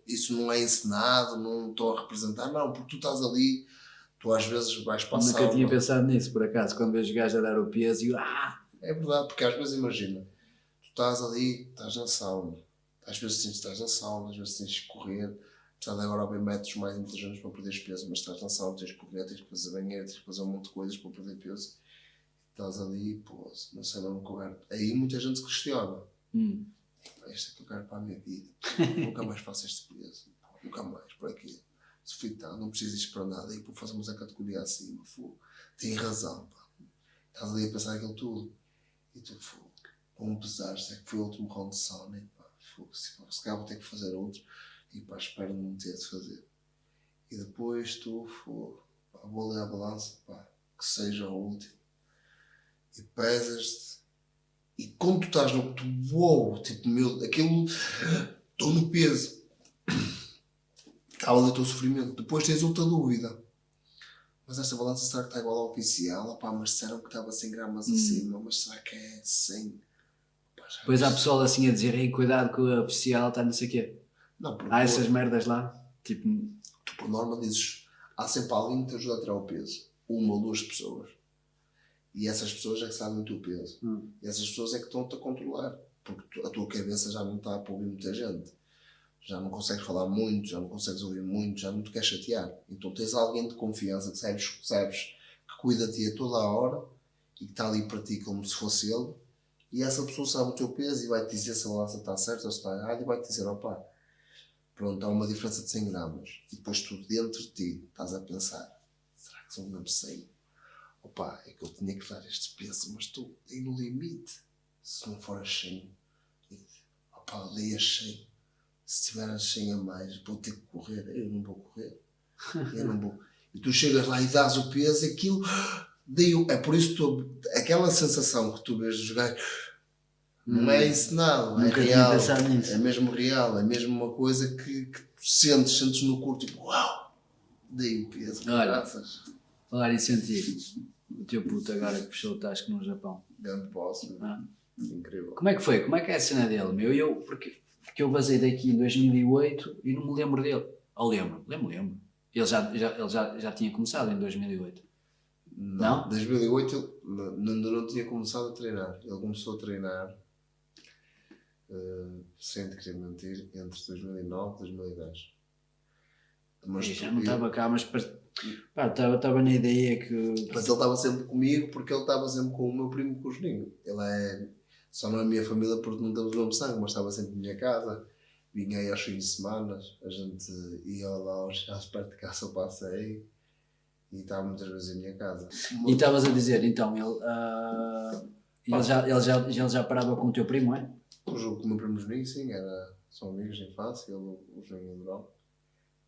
Isso não é encenado, não estou a representar, não. Porque tu estás ali, tu às vezes vais passar. Nunca tinha pensado nisso, por acaso, quando vejo gajos a dar o peso e É verdade, porque às vezes imagina, tu estás ali, estás na sauna, às vezes estás na sauna, às vezes tens que correr, apesar de agora haver métodos mais inteligentes para perder peso, mas estás na sauna, tens que correr, tens que fazer banheiro, tens que fazer um monte de coisas para perder peso, estás ali, não sei não correr. Aí muita gente se questiona, este é que eu quero para a minha vida, nunca mais faço este peso, nunca mais, por aqui, não preciso disto para nada, e fazemos a categoria acima, tem razão, estás ali a pensar aquilo tudo. E tu, como pesares, é que foi o último round de sauna, se calhar vou ter que fazer outro, e espero não ter de fazer. e depois tu, vou ler a balança, pá, que seja o último, e pesas-te, e quando tu estás no, tu, uou, tipo, meu, aquilo, estou no peso, estava ali o teu sofrimento, depois tens outra dúvida, mas esta balança será que está igual ao oficial? Opá, mas disseram que estava 100 gramas acima, mas será que é 100? Depois há pessoal assim a dizer, ei, cuidado que o oficial está não sei o quê. Não, porque Há essas merdas lá, tipo... tu por norma dizes, há sempre alguém que te ajuda a tirar o peso, uma ou duas pessoas, e essas pessoas é que sabem o teu peso, e essas pessoas é que estão-te a controlar, porque a tua cabeça já não está a ouvir muita gente, já não consegues falar muito, já não consegues ouvir muito, já não te queres chatear, então tens alguém de confiança que sabes que cuida de ti a toda a hora e que está ali para ti como se fosse ele, e essa pessoa sabe o teu peso e vai-te dizer se a balança está certa ou se está errada, e vai-te dizer, opá, pronto, há uma diferença de 100 gramas. E depois tu dentro de ti estás a pensar, será que são mesmo 100? Opa, é que eu tinha que dar este peso, mas estou aí no limite. Se não for a 100, opa, dei a 100. Se tiver a 100 a mais, vou ter que correr. Eu não vou correr. Eu não vou. E tu chegas lá e dás o peso, aquilo... É por isso que aquela sensação que tu vês dos gajos não é encenado, é real, é mesmo real, é mesmo uma coisa que tu sentes no corpo, tipo, uau, dei o peso, graças. Falar em sentir, o teu puto agora que fechou o Tasco no Japão. Grande posse, incrível. Como é que foi? Como é que é a cena dele, meu? Porque eu vazei daqui em 2008 e não me lembro dele. Ou lembro. Ele já tinha começado em 2008. Não? Em 2008 ainda não tinha começado a treinar. Ele começou a treinar, sem te querer mentir, entre 2009 e 2010. Mas já não estava cá, mas estava na ideia que... Mas ele estava sempre comigo porque ele estava sempre com o meu primo, com o Juninho. Ele é... Só não é a minha família porque não temos o mesmo sangue, mas estava sempre na minha casa. Vinha aí aos fins de semana, a gente ia lá aos perto de casa, eu passei e estava muitas vezes em minha casa. E estavas a dizer, então, ele já parava com o teu primo, é? O jogo com o meu primo Juninho, sim, são amigos de infância, ele, o Juninho e o Durão.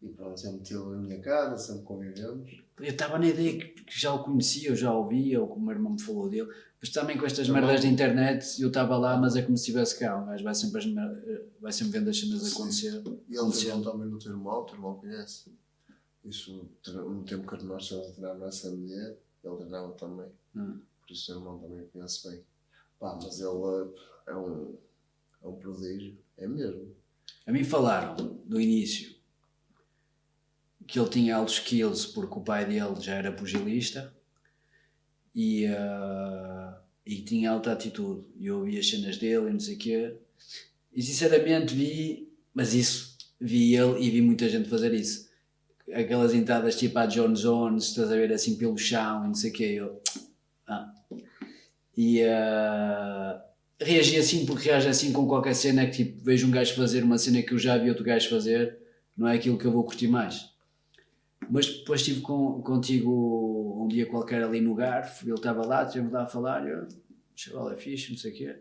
E pronto, sempre meteu em minha casa, sempre convivemos. Eu estava na ideia que já o conhecia, eu já o via, ou como o meu irmão me falou dele. Mas também com estas merdas de internet, eu estava lá, mas é como se estivesse cá. O gajo vai sempre vendo as cenas acontecer. E ele treinou também no teu irmão conhece. Isso, no tempo que nós estávamos a treinar na SMD, ele treinava também. Por isso o teu irmão também conhece bem. Pá, mas ele é um prodígio, é mesmo. A mim falaram, no início, que ele tinha altos skills porque o pai dele já era pugilista e tinha alta atitude. E eu ouvi as cenas dele e não sei o quê. E sinceramente vi ele e vi muita gente fazer isso. Aquelas entradas tipo a John Jones, estás a ver assim pelo chão e não sei o quê. Reagi assim porque reage assim com qualquer cena que tipo, vejo um gajo fazer uma cena que eu já vi outro gajo fazer, não é aquilo que eu vou curtir mais. Mas depois estive contigo um dia qualquer ali no Garfo, ele estava lá, estivemos lá a falar, o chaval é fixe, não sei o quê,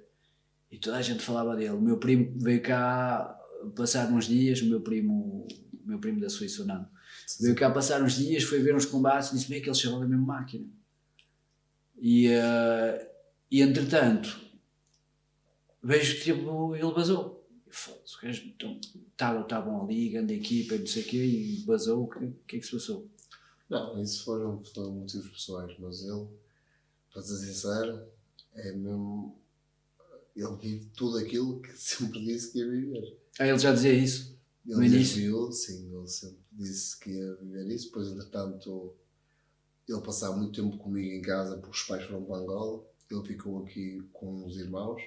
e toda a gente falava dele. O meu primo veio cá passar uns dias, o meu primo da Suíça, o Nando, veio cá passar uns dias, foi ver uns combates e disse, bem, aquele chaval é mesmo máquina. E entretanto, vejo que tipo, ele vazou. Os gajos estavam ali, grande equipa, não sei o quê, e vazou. O que é que se passou? Não, isso foram motivos pessoais, mas ele, para ser sincero, é mesmo. Ele vive tudo aquilo que sempre disse que ia viver. Ele já dizia isso? Ele no início? Sim, ele sempre disse que ia viver isso. Depois, entretanto, ele passava muito tempo comigo em casa porque os pais foram para Angola. Ele ficou aqui com os irmãos.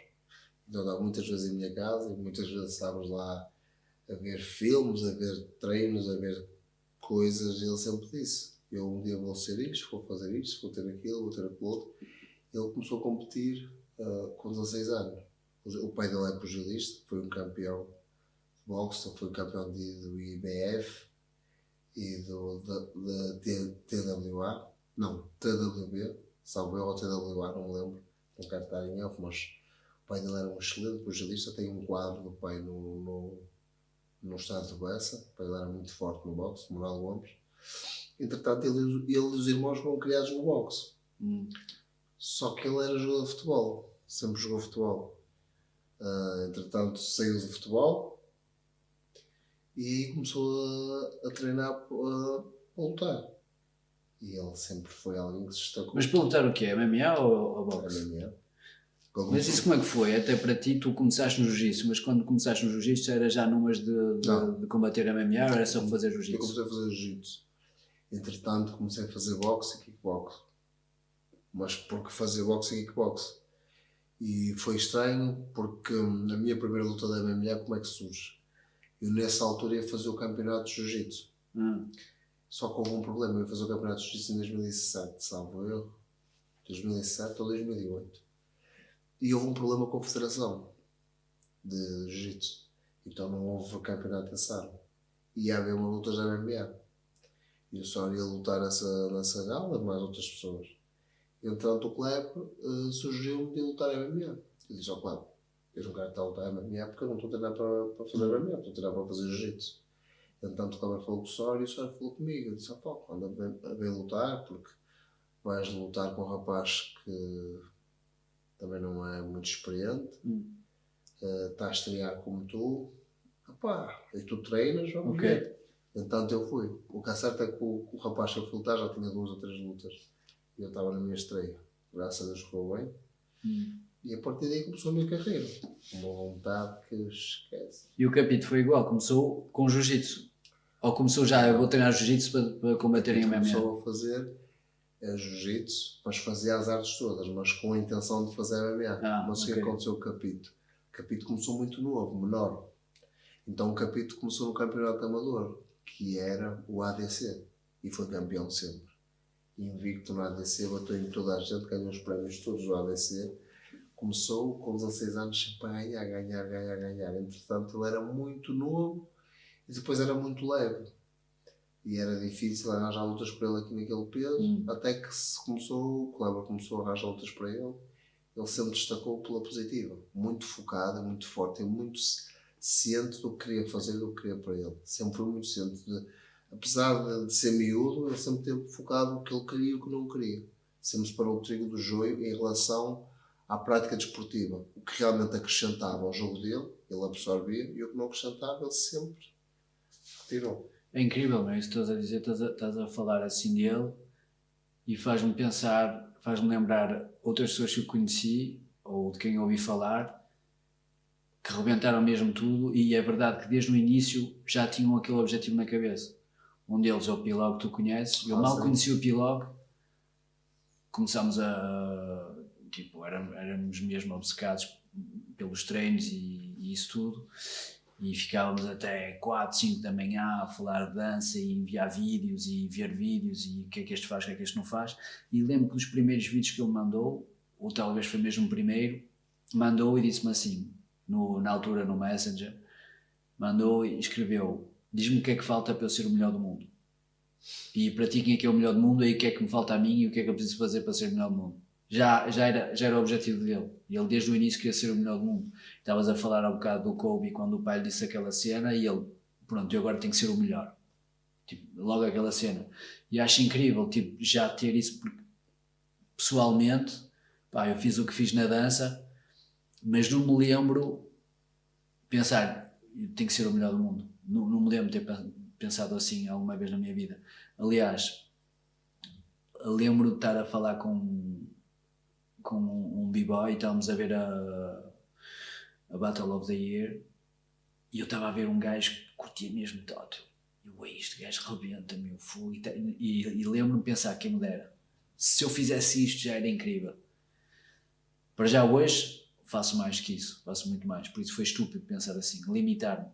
Então estava muitas vezes em minha casa e muitas vezes estávamos lá a ver filmes, a ver treinos, a ver coisas. E ele sempre disse, eu um dia vou ser isto, vou fazer isto, vou ter aquilo, vou ter aquilo outro. Ele começou a competir com 16 anos. O pai dele é pugilista, foi um campeão de boxe, foi um campeão do IBF e da TWA, não, TWB, salvo eu ou TWA, não me lembro, não quero estar em erro, mas o pai dele era um excelente pugilista, tem um quadro do pai no estado de Bessa, o pai dele era muito forte no boxe, Manuel Gomes, Entretanto, ele e os irmãos foram criados no boxe. Só que ele era jogador de futebol, sempre jogou futebol. Entretanto, saiu do futebol e começou a treinar para lutar. E ele sempre foi alguém que se destacou. Mas para lutar o quê? MMA ou boxe? MMA. Mas isso como é que foi? Até para ti, tu começaste no jiu-jitsu, mas quando começaste no jiu-jitsu era já numas de combater MMA ou era só fazer jiu-jitsu? Eu comecei a fazer jiu-jitsu. Entretanto, comecei a fazer boxe e kickbox. Mas porque fazer boxe e kickbox? E foi estranho porque a minha primeira luta da MMA, como é que surge? Eu nessa altura ia fazer o campeonato de jiu-jitsu. Só que houve um problema, eu ia fazer o campeonato de jiu-jitsu em 2007, salvo erro. 2007 ou 2008. E houve um problema com a federação de jiu-jitsu. Então não houve campeonato dessa arma. Ia haver uma luta de MMA. E eu só ia lutar nessa gala, mais outras pessoas. Entretanto, o Kleber sugeriu-me de lutar MMA. Eu disse ao Kleber, eu não quero estar a lutar MMA porque eu não estou a treinar para fazer MMA, estou a treinar para fazer jiu-jitsu. Entretanto, o Kleber falou com o Sório e o Sório falou comigo. Eu disse, anda bem lutar, porque vais lutar com um rapaz que também não é muito experiente, está a estrear como tu, e tu treinas, vamos ver. Entanto eu fui. O que é certo é que o rapaz que eu fui lutar já tinha 2 ou 3 lutas e eu estava na minha estreia. Graças a Deus ficou bem. E a partir daí começou a minha carreira. Uma vontade que esquece. E o Capito foi igual? Começou com jiu-jitsu? Ou começou já, eu vou treinar jiu-jitsu para combater em MMA? Começou a fazer jiu-jitsu, mas fazia as artes todas, mas com a intenção de fazer MMA. Mas o que aconteceu com o Capito? O Capito começou muito novo, menor. Então o Capito começou no campeonato amador, que era o ADC, e foi campeão sempre. Invicto no ADC, bateu em toda a gente, ganhou os prémios todos do ADC. Começou com 16 anos sempre a ganhar. Entretanto, ele era muito novo e depois era muito leve. E era difícil arranjar lutas para ele aqui naquele peso, até que o Kleber começou a arranjar lutas para ele. Ele sempre destacou pela positiva, muito focado, muito forte, e muito ciente do que queria fazer e do que queria para ele. Sempre foi muito ciente. Apesar de ser miúdo, ele sempre teve focado no que ele queria e o que não queria. Sempre separou o trigo do joio em relação à prática desportiva. O que realmente acrescentava ao jogo dele, ele absorvia, e o que não acrescentava, ele sempre retirou. É incrível, não é? Isso que estás a dizer, estás a falar assim dele e faz-me pensar, faz-me lembrar outras pessoas que eu conheci ou de quem eu ouvi falar que rebentaram mesmo tudo, e é verdade que desde o início já tinham aquele objetivo na cabeça. Um deles é o Pilog, que tu conheces. Eu mal conheci o Pilog, começámos a... tipo, éramos mesmo obcecados pelos treinos e isso tudo. E ficávamos até 4, 5 da manhã a falar de dança e enviar vídeos e ver vídeos e o que é que este faz, o que é que este não faz. E lembro que nos primeiros vídeos que ele mandou, ou talvez foi mesmo o primeiro, mandou e disse-me assim, na altura no Messenger, mandou e escreveu: diz-me o que é que falta para eu ser o melhor do mundo. E para ti, quem é que é o melhor do mundo, e o que é que me falta a mim e o que é que eu preciso fazer para ser o melhor do mundo. Já era o objetivo dele. E ele desde o início queria ser o melhor do mundo. Estavas a falar há um bocado do Kobe quando o pai lhe disse aquela cena e ele, pronto, eu agora tenho que ser o melhor. Tipo, logo aquela cena. E acho incrível, tipo, já ter isso, porque pessoalmente, eu fiz o que fiz na dança, mas não me lembro pensar, eu tenho que ser o melhor do mundo. Não me lembro de ter pensado assim alguma vez na minha vida. Aliás, lembro de estar a falar com um b-boy e estávamos a ver a Battle of the Year e eu estava a ver um gajo que curtia mesmo tanto. Eu, este gajo rebenta-me o fogo, e lembro-me de pensar, quem me dera, se eu fizesse isto já era incrível. Para já hoje faço mais que isso, faço muito mais, por isso foi estúpido pensar assim, limitar-me.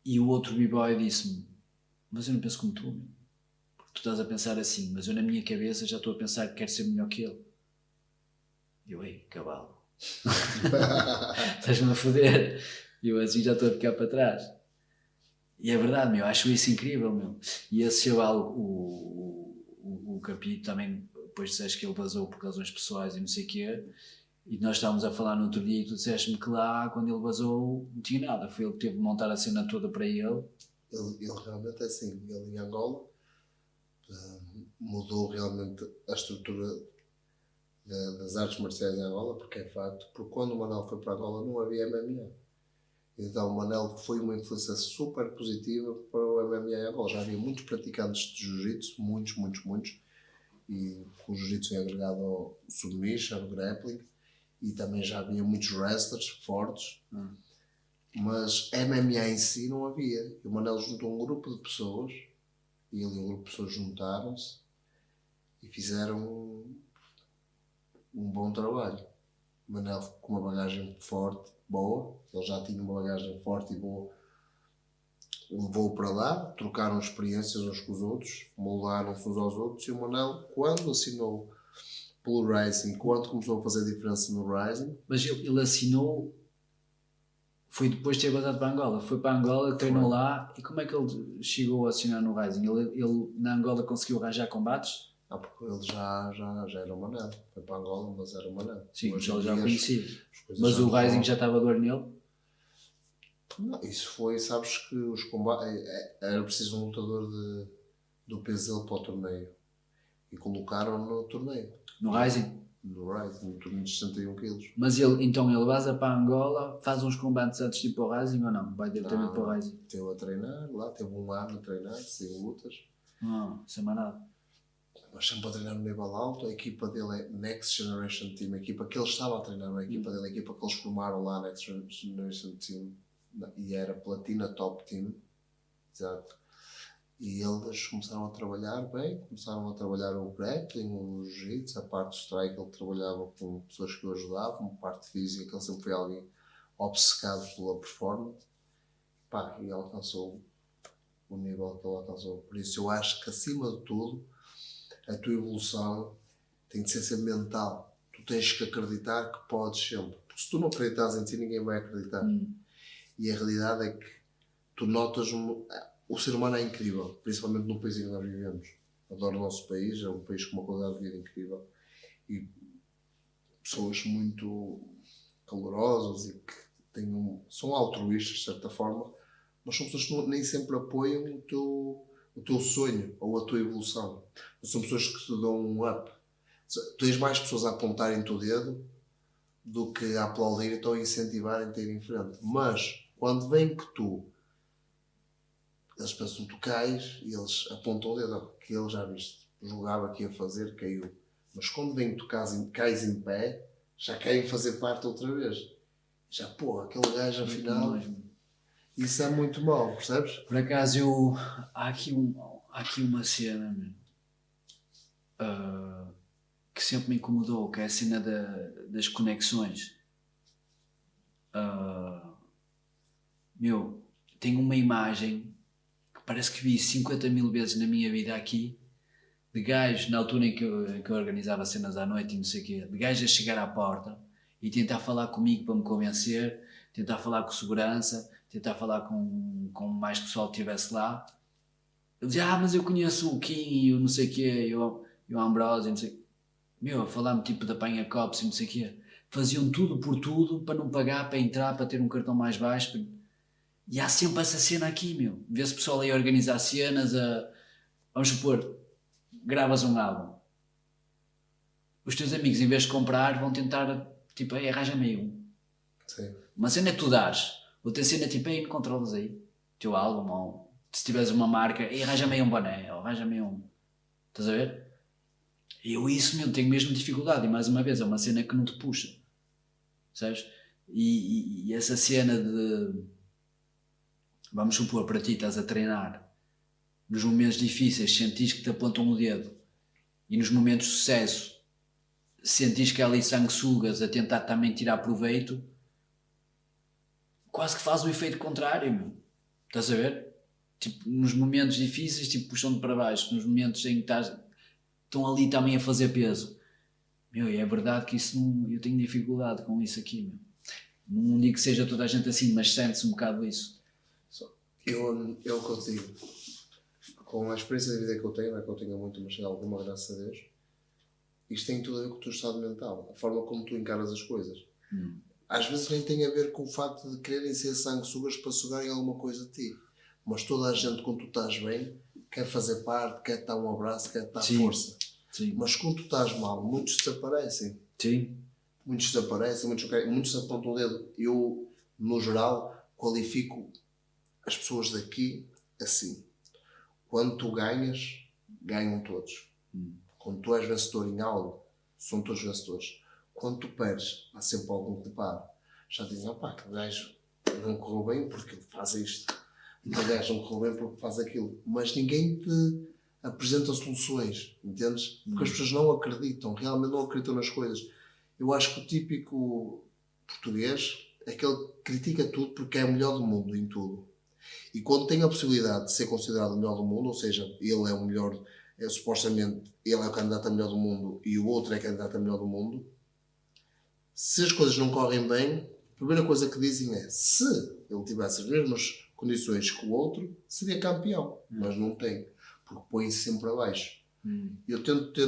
E o outro b-boy disse-me: mas eu não penso como tu, meu. Tu estás a pensar assim, mas eu na minha cabeça já estou a pensar que quero ser melhor que ele. Eu, cavalo. Estás-me a foder. Eu assim já estou a ficar para trás. E é verdade, meu, acho isso incrível, meu. E esse chaval, o Capito, também, depois disseste que ele vazou por razões pessoais e não sei o quê, E nós estávamos a falar no outro dia e tu disseste-me que lá, quando ele vazou, não tinha nada. Foi ele que teve de montar a cena toda para ele. Ele realmente é assim, ele em Angola mudou realmente a estrutura das artes marciais em Angola, porque é facto, porque quando o Manel foi para Angola não havia MMA. Então o Manel foi uma influência super positiva para o MMA em Angola. Já havia muitos praticantes de Jiu-Jitsu, muitos, e o Jiu-Jitsu é agregado ao submission, ao grappling, e também já havia muitos wrestlers fortes, mas MMA em si não havia. E o Manel juntou um grupo de pessoas, e ele e um grupo de pessoas juntaram-se e fizeram um bom trabalho. O Manel com uma bagagem forte, boa, ele já tinha uma bagagem forte e boa, levou para lá, trocaram experiências uns com os outros, moldaram-se uns aos outros, e o Manel, quando assinou pelo Rising, quando começou a fazer diferença no Rising... Mas ele assinou, foi depois de ter voltado para Angola, foi para Angola, treinou lá, e como é que ele chegou a assinar no Rising? Ele na Angola conseguiu arranjar combates? Porque ele já era o Manel, foi para Angola, mas era o Manel. Sim, ele já o conhecia. Mas o Rising já estava a dor nele? Não, isso foi, sabes que os combates, era preciso um lutador do peso dele para o torneio, e colocaram no torneio. No Rising? No Rising, no torneio de 61 kg. Mas ele vaza para Angola, faz uns combates antes de ir para o Rising ou não? Vai diretamente para o Rising? Teve a treinar lá, teve um ano a treinar, sem lutas. Sem mais nada. Mas sempre a treinar no nível alto. A equipa dele é Next Generation Team, a equipa que ele estava a treinar, a equipa dele, a equipa que eles formaram lá, Next Generation Team, e era Platina Top Team, exato. E eles começaram a trabalhar bem, começaram a trabalhar o grappling, o jiu-jitsu, a parte do strike. Ele trabalhava com pessoas que o ajudavam, a parte física, que ele sempre foi alguém obcecado pela performance. E alcançou o nível que ele alcançou. Por isso eu acho que, acima de tudo, a tua evolução tem de ser sempre mental. Tu tens que acreditar que podes sempre. Porque se tu não acreditares em ti, ninguém vai acreditar. E a realidade é que tu notas... O ser humano é incrível, principalmente no país em que nós vivemos. Adoro o nosso país, é um país com uma qualidade de vida incrível. E pessoas muito calorosas e que são altruístas, de certa forma, mas são pessoas que nem sempre apoiam o teu sonho ou a tua evolução. São pessoas que te dão um up. Tu tens mais pessoas a apontarem-te o dedo do que a aplaudir-te ou a incentivarem-te a ir em frente. Mas, quando vem que eles pensam que tu cais e eles apontam o dedo, que ele já viste, julgava que ia fazer, caiu. Mas quando vem que tu cais em pé, já querem fazer parte outra vez. Já, aquele gajo afinal... Isso é muito mau, percebes? Por acaso, há aqui uma cena que sempre me incomodou, que é a cena das conexões. Tenho uma imagem que parece que vi 50 mil vezes na minha vida aqui, de gajos, na altura em que eu organizava cenas à noite e não sei o quê, de gajos a chegar à porta e tentar falar comigo para me convencer, tentar falar com segurança, tentar falar com mais pessoal que estivesse lá. Eu dizia, mas eu conheço o Kim e o não sei o quê, e o Ambrose e não sei o quê. A falar-me tipo de apanha-copos e não sei o quê. Faziam tudo por tudo para não pagar, para entrar, para ter um cartão mais baixo. E há sempre essa cena aqui, Vê-se pessoal aí a organizar cenas, vamos supor, gravas um álbum. Os teus amigos, em vez de comprar, vão tentar, tipo, arranja-me aí um. Sim. Uma cena é que tu dás. Outra cena é tipo, não controlas aí o teu álbum, ou se tiveres uma marca, arranja-me aí um boné, ou arranja-me aí um... Estás a ver? Isso, tenho mesmo dificuldade. E mais uma vez, é uma cena que não te puxa. Sabes? E essa cena de... Vamos supor, para ti, estás a treinar. Nos momentos difíceis, sentis que te apontam o dedo. E nos momentos de sucesso, sentis que há ali sanguessugas a tentar também tirar proveito. Quase que faz o efeito contrário, Estás a ver? Tipo, nos momentos difíceis, tipo, puxam-te para baixo. Nos momentos em que estão ali também a fazer peso. E é verdade que isso não... Eu tenho dificuldade com isso aqui, Não digo que seja toda a gente assim, mas sente-se um bocado isso. Eu consigo. Com a experiência de vida que eu tenho, não é que eu tenha muito, mas tenho alguma, graças a Deus. isto tem tudo a ver com o teu estado mental, a forma como tu encaras as coisas. Às vezes nem tem a ver com o facto de quererem ser sanguessugas para sugarem alguma coisa de ti. Mas toda a gente, quando tu estás bem, quer fazer parte, quer dar um abraço, quer dar força. Sim. Mas quando tu estás mal, muitos desaparecem. Sim. Muitos desaparecem, muitos apontam o dedo. Eu, no geral, qualifico as pessoas daqui assim. Quando tu ganhas, ganham todos. Quando tu és vencedor em algo, são todos vencedores. Quando tu perdes, há sempre algum culpado. Já dizem, opá, que o gajo não correu bem porque ele faz isto. Aquele gajo não correu bem porque faz aquilo. Mas ninguém te apresenta soluções, entendes? Porque as pessoas não acreditam, realmente não acreditam nas coisas. Eu acho que o típico português é aquele que critica tudo porque é o melhor do mundo em tudo. E quando tem a possibilidade de ser considerado o melhor do mundo, ou seja, ele é o melhor, supostamente ele é o candidato a melhor do mundo e o outro é candidato a melhor do mundo, se as coisas não correm bem, a primeira coisa que dizem é, se ele tivesse as mesmas condições que o outro, seria campeão. Mas não tem, porque põe-se sempre abaixo. Eu tento ter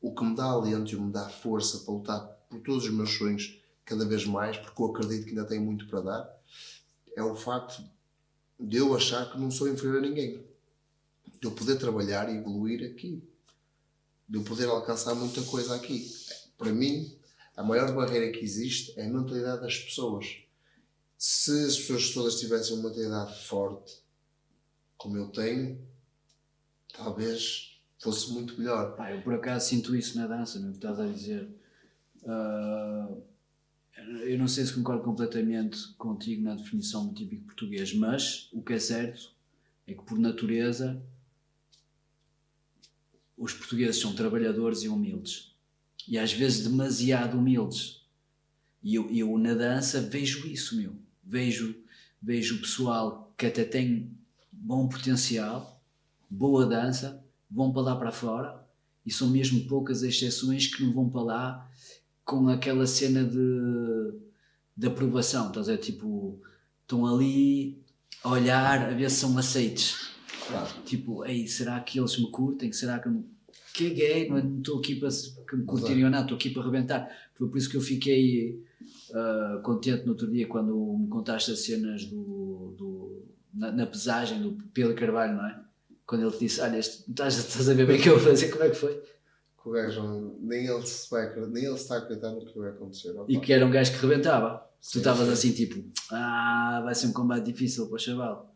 o que me dá aliento e me dá força para lutar por todos os meus sonhos cada vez mais, porque eu acredito que ainda tenho muito para dar, é o facto de eu achar que não sou inferior a ninguém. De eu poder trabalhar e evoluir aqui. De eu poder alcançar muita coisa aqui. Para mim, a maior barreira que existe é a mentalidade das pessoas. Se as pessoas todas tivessem uma mentalidade forte, como eu tenho, talvez fosse muito melhor. Eu por acaso sinto isso na dança, não estás a dizer. Eu não sei se concordo completamente contigo na definição do típico português, mas o que é certo é que por natureza os portugueses são trabalhadores e humildes. E às vezes demasiado humildes. E eu na dança vejo isso, meu. Vejo o pessoal que até tem bom potencial, boa dança, vão para lá para fora, e são mesmo poucas as exceções que não vão para lá com aquela cena de aprovação. Estás a ver? Tipo, estão ali a olhar a ver se são aceites. Tipo, ei, será que eles me curtem? Será que me... Caguei, não estou aqui para que me curtirem ou não, estou aqui para arrebentar. Foi por isso que eu fiquei contente no outro dia quando me contaste as cenas na pesagem do Pedro Carvalho, não é? Quando ele te disse, olha, estás a ver bem o que eu vou fazer, como é que foi? Que o gajo nem ele está a acreditar no que vai acontecer. E que era um gajo que rebentava. Tu estavas assim tipo, vai ser um combate difícil para o chaval.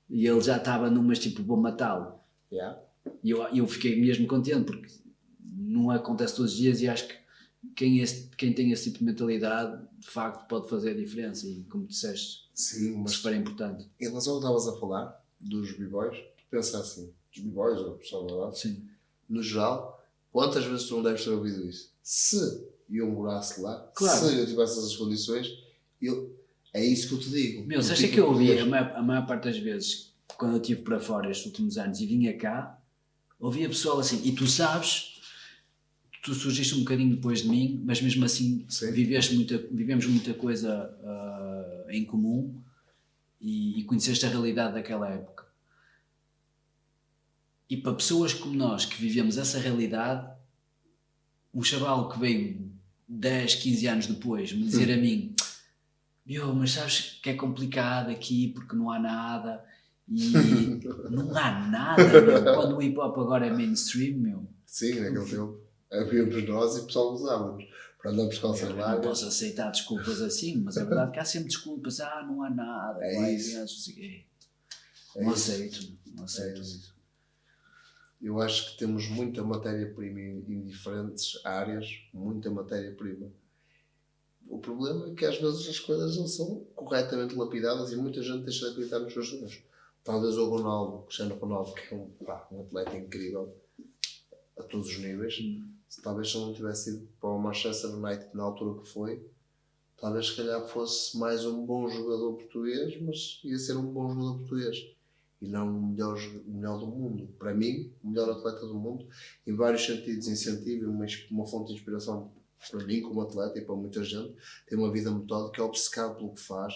E ele já estava numas tipo, vou matá-lo. Yeah. E eu fiquei mesmo contente, porque não acontece todos os dias e acho que quem tem esse tipo de mentalidade, de facto, pode fazer a diferença. E como disseste, sim, mas super importante. Em relação ao que estavas a falar, dos b-boys, tu pensa assim, dos b-boys ou pessoal da dança, Sim. No geral, quantas vezes tu não deves ter ouvido isso? Se eu morasse lá, claro. se eu tivesse essas condições, é isso que eu te digo. Meu, sabes que eu ouvi a maior parte das vezes, quando eu estive para fora estes últimos anos e vinha cá, ouvia pessoal assim, e tu sabes, tu surgiste um bocadinho depois de mim, mas mesmo assim vivemos muita coisa em comum e conheceste a realidade daquela época. E para pessoas como nós, que vivemos essa realidade, um chaval que veio 10, 15 anos depois me dizer a mim, mas sabes que é complicado aqui porque não há nada, e não há nada, meu, quando o hip hop agora é mainstream, meu. Sim, naquele tempo havíamos nós e o pessoal usava-nos para andarmos calças largas. Não posso aceitar desculpas assim, mas é verdade que há sempre desculpas, não há nada, não aceito isso. Eu acho que temos muita matéria-prima em diferentes áreas, muita matéria-prima. O problema é que às vezes as coisas não são corretamente lapidadas e muita gente deixa de acreditar nos seus sonhos. Talvez o Ronaldo, Cristiano Ronaldo, que é um atleta incrível a todos os níveis, talvez se ele não tivesse ido para o Manchester United na altura que foi, talvez se calhar fosse mais um bom jogador português, mas ia ser um bom jogador português e não o melhor do mundo. Para mim, o melhor atleta do mundo, em vários sentidos, incentivo e uma fonte de inspiração para mim como atleta e para muita gente. Tem uma vida metódica, é obcecado pelo que faz,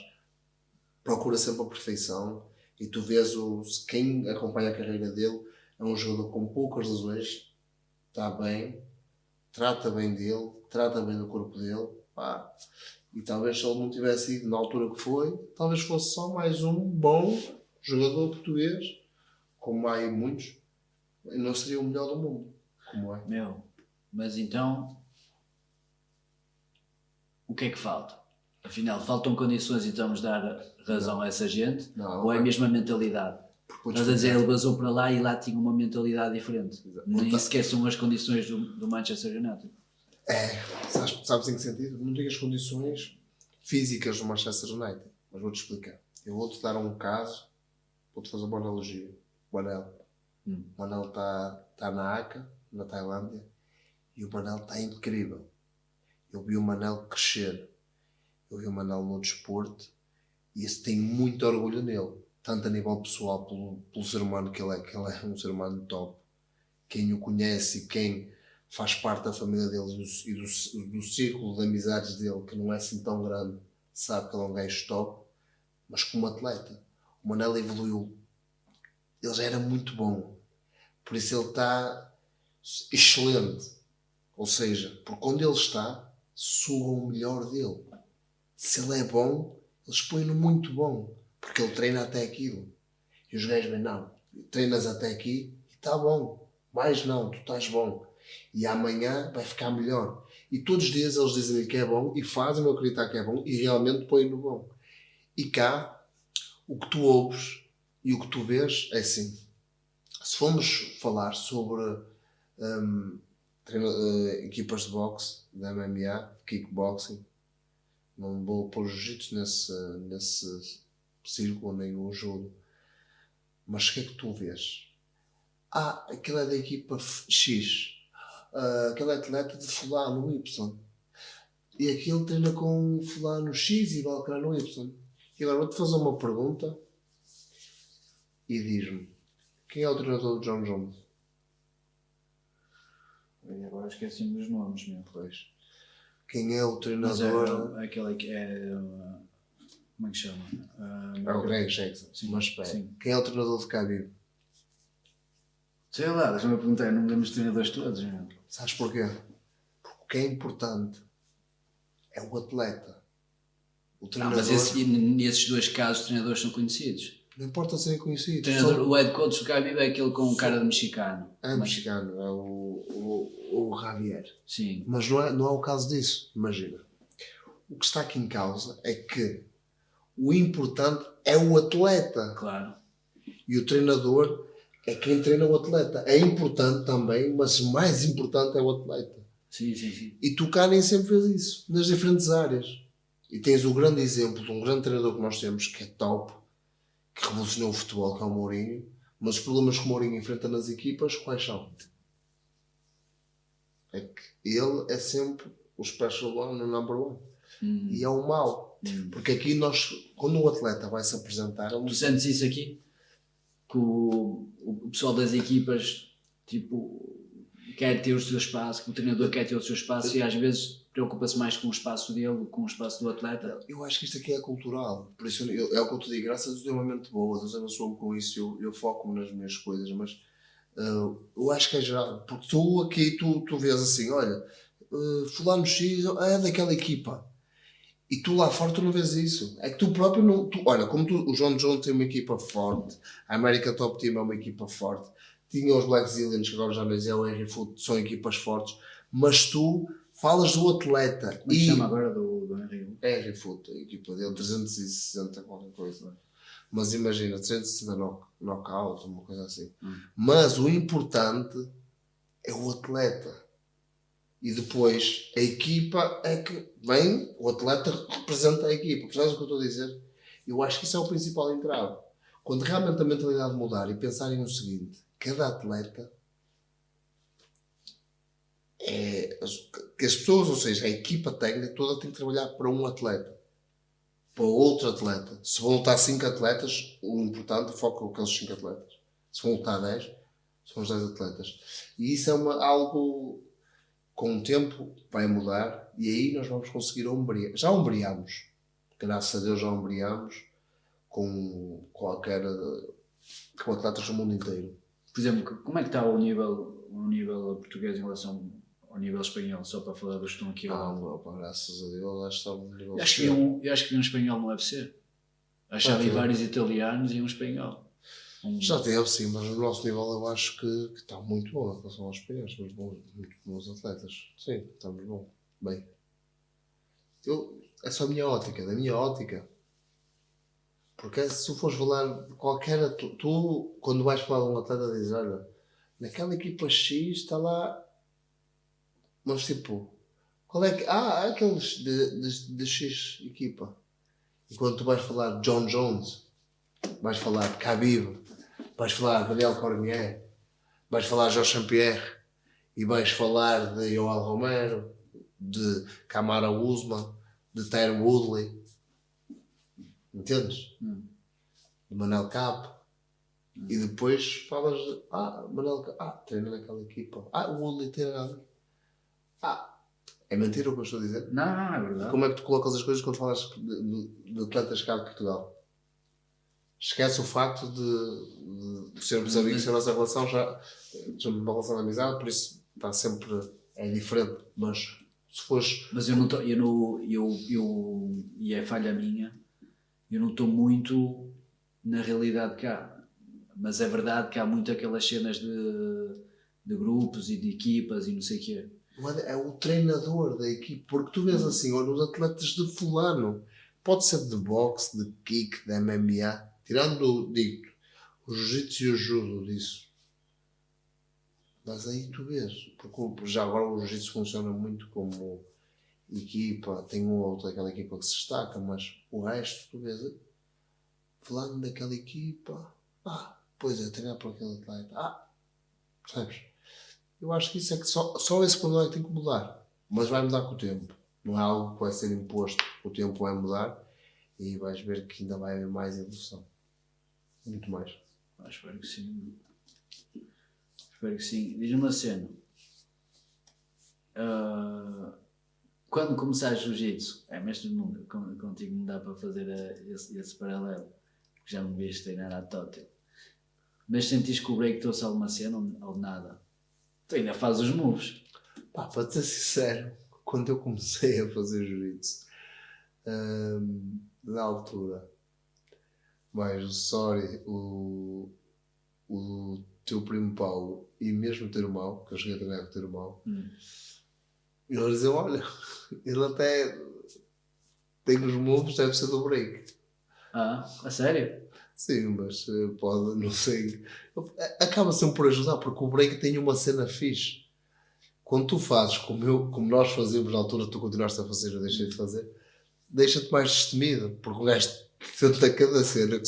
procura sempre a perfeição e tu vês quem acompanha a carreira dele é um jogador com poucas lesões, está bem, trata bem dele, trata bem do corpo dele, pá. E talvez se ele não tivesse ido na altura que foi, talvez fosse só mais um bom jogador português, como há aí muitos, e não seria o melhor do mundo, como é. Meu, mas então, o que é que falta? Afinal, faltam condições e estamos a dar razão a essa gente? Não, ou é a mesma mentalidade? Estás a dizer, ele basou para lá e lá tinha uma mentalidade diferente. Nem sequer são as condições do Manchester United. Sabes em que sentido? Não tenho as condições físicas do Manchester United, mas vou-te explicar. Eu vou-te dar um caso, vou-te fazer uma analogia. O Manel. O Manel está na ACA, na Tailândia, e o Manel está incrível. Eu vi o Manel crescer. Eu vi o Manel no desporto e esse tenho muito orgulho nele. Tanto a nível pessoal, pelo ser humano que ele é um ser humano top. Quem o conhece e quem faz parte da família dele e do círculo de amizades dele, que não é assim tão grande, sabe que ele é um gajo top, mas como atleta. O Manel evoluiu. Ele já era muito bom. Por isso ele está excelente. Ou seja, porque onde ele está, sugam o melhor dele. Se ele é bom, eles põem-no muito bom. Porque ele treina até aquilo. E os gajos veem, não, treinas até aqui e está bom. Mais não, tu estás bom. E amanhã vai ficar melhor. E todos os dias eles dizem-lhe que é bom e fazem-me acreditar que é bom e realmente põem-no bom. E cá, o que tu ouves e o que tu vês é assim. Se formos falar sobre equipas de boxe, de MMA, de kickboxing, não vou pôr jiu-jitsu nesse círculo, nem o judo. Mas o que é que tu vês? Aquele é da equipa X. Aquele atleta de fulano Y. E aquele treina com fulano X e Balcano Y. E agora vou-te fazer uma pergunta e diz-me: quem é o treinador do John Jones? E agora esqueci-me dos nomes, meu. Pois. Quem é o treinador? Mas aquele que é. Como é que chama? É o Greg Jackson. Mas espera. Quem é o treinador de Khabib? Sei lá, deixa-me perguntar, não me lembro dos treinadores todos, meu. Sabes porquê? Porque o que é importante é o atleta. O treinador. Mas nesses dois casos, os treinadores são conhecidos. Não importa serem conhecidos. O head coach do Khabib é aquele com cara de mexicano. É mexicano, é o Javier. Sim. Mas não é o caso disso. Imagina. O que está aqui em causa é que o importante é o atleta. Claro. E o treinador é quem treina o atleta. É importante também, mas o mais importante é o atleta. Sim, sim, sim. E tu cá nem sempre vês isso, nas diferentes áreas. E tens o grande exemplo de um grande treinador que nós temos, que é top, que revolucionou o futebol, que é o Mourinho. Mas os problemas que o Mourinho enfrenta nas equipas, quais são? É que ele é sempre o special one, o number one. E é o mau. Porque aqui nós, quando o atleta vai se apresentar... Tu sentes isso aqui? Que o pessoal das equipas, tipo, quer ter o seu espaço, que o treinador quer ter o seu espaço e às vezes preocupa-se mais com o espaço dele do que com o espaço do atleta. Eu acho que isto aqui é cultural. Por isso é o que eu te digo. Graças a Deus tenho uma mente boa. Deus abençoa-me com isso. Eu foco-me nas minhas coisas. Mas eu acho que é geral. Porque tu aqui, tu vês assim, olha, fulano X é daquela equipa. E tu lá fora tu não vês isso. É que tu próprio não... olha, como o John Jones tem uma equipa forte, a America Top Team é uma equipa forte, tinha os Black Zillions, que agora já não é o Henry Foot, são equipas fortes, mas tu falas do atleta. Como se chama agora do Henry? Henry Foot, a equipa dele, 360 qualquer coisa. Mas imagina, 360 knockout, uma coisa assim. Mas o importante é o atleta. E depois a equipa é que vem, o atleta representa a equipa. Percebes o que eu estou a dizer? Eu acho que isso é o principal entrave. Quando realmente a mentalidade mudar e pensarem no seguinte: cada atleta que as pessoas, ou seja, a equipa técnica toda tem que trabalhar para um atleta, para outro atleta. Se vão lutar 5 atletas, o importante foca aqueles 5 atletas. Se vão lutar 10, são os 10 atletas. E isso é algo... com o tempo vai mudar e aí nós vamos conseguir ombrear. Já ombreamos. Graças a Deus já ombreamos com atletas do mundo inteiro. Por exemplo, como é que está o nível português em relação ao nível espanhol, só para falar dos que estão aqui ao lado. Graças a Deus, acho que está no nível Eu acho que vi um espanhol no UFC. Acho que já vi vários italianos e um espanhol. Já teve, sim, mas no nosso nível eu acho que está muito bom em relação aos espanhóis. Temos muito bons atletas. Sim, estamos bom. Bem. É só a minha ótica, da minha ótica. Porque se tu fores falar qualquer. Tu, quando vais falar de um atleta, dizes: olha, naquela equipa X está lá. Mas tipo, qual é que. Há aqueles de X equipa. E quando tu vais falar de John Jones, vais falar de Khabib, vais falar de Daniel Cormier, vais falar de Georges St-Pierre e vais falar de Yoel Romero, de Kamaru Usman, de Tyron Woodley, entendes? De Manel Kape. E depois falas de Manel Kape, treina naquela equipa, o Woodley treina ali. É mentira o que eu estou a dizer? Não, é verdade. E como é que tu colocas as coisas quando falas de atletas cá de Portugal? Esquece o facto de sermos amigos, a nossa relação já somos uma relação de amizade, por isso está sempre, é diferente, mas se fores... Mas eu não estou, e é falha minha, eu não estou muito na realidade cá, mas é verdade que há muito aquelas cenas de grupos e de equipas e não sei o quê. É o treinador da equipe, porque tu vês assim, olha, os atletas de fulano, pode ser de boxe, de kick, de MMA, tirando, digo, o jiu-jitsu e o judo disso. Mas aí tu vês, porque já agora o jiu-jitsu funciona muito como equipa, tem um ou outro daquela equipa que se destaca, mas o resto tu vês, falando daquela equipa, pois é, treinar por aquele atleta, percebes? Eu acho que isso é que só esse problema é que tem que mudar, mas vai mudar com o tempo, não é algo que vai ser imposto, o tempo vai mudar e vais ver que ainda vai haver mais evolução, muito mais. Espero que sim. Espero que sim. Diz-me uma cena. Quando começaste jiu-jitsu, mas contigo não dá para fazer esse paralelo, porque já me viste treinar à tótil. Mas sentiste que o break trouxe alguma cena ou nada? Tu ainda fazes os moves. Para te ser sincero, quando eu comecei a fazer jiu-jitsu, na altura, mais o Sori, o teu primo Paulo e mesmo o teu irmão, que eu cheguei a treinar com o teu irmão, eles diziam, olha, ele até tem os moves, deve ser do break. A sério? Sim, mas pode, não sei. Acaba sempre por ajudar, porque o break tem uma cena fixe. Quando tu fazes como nós fazíamos na altura, tu continuaste a fazer, eu deixei de fazer, deixa-te mais destemido, porque o gajo tenta cada cena,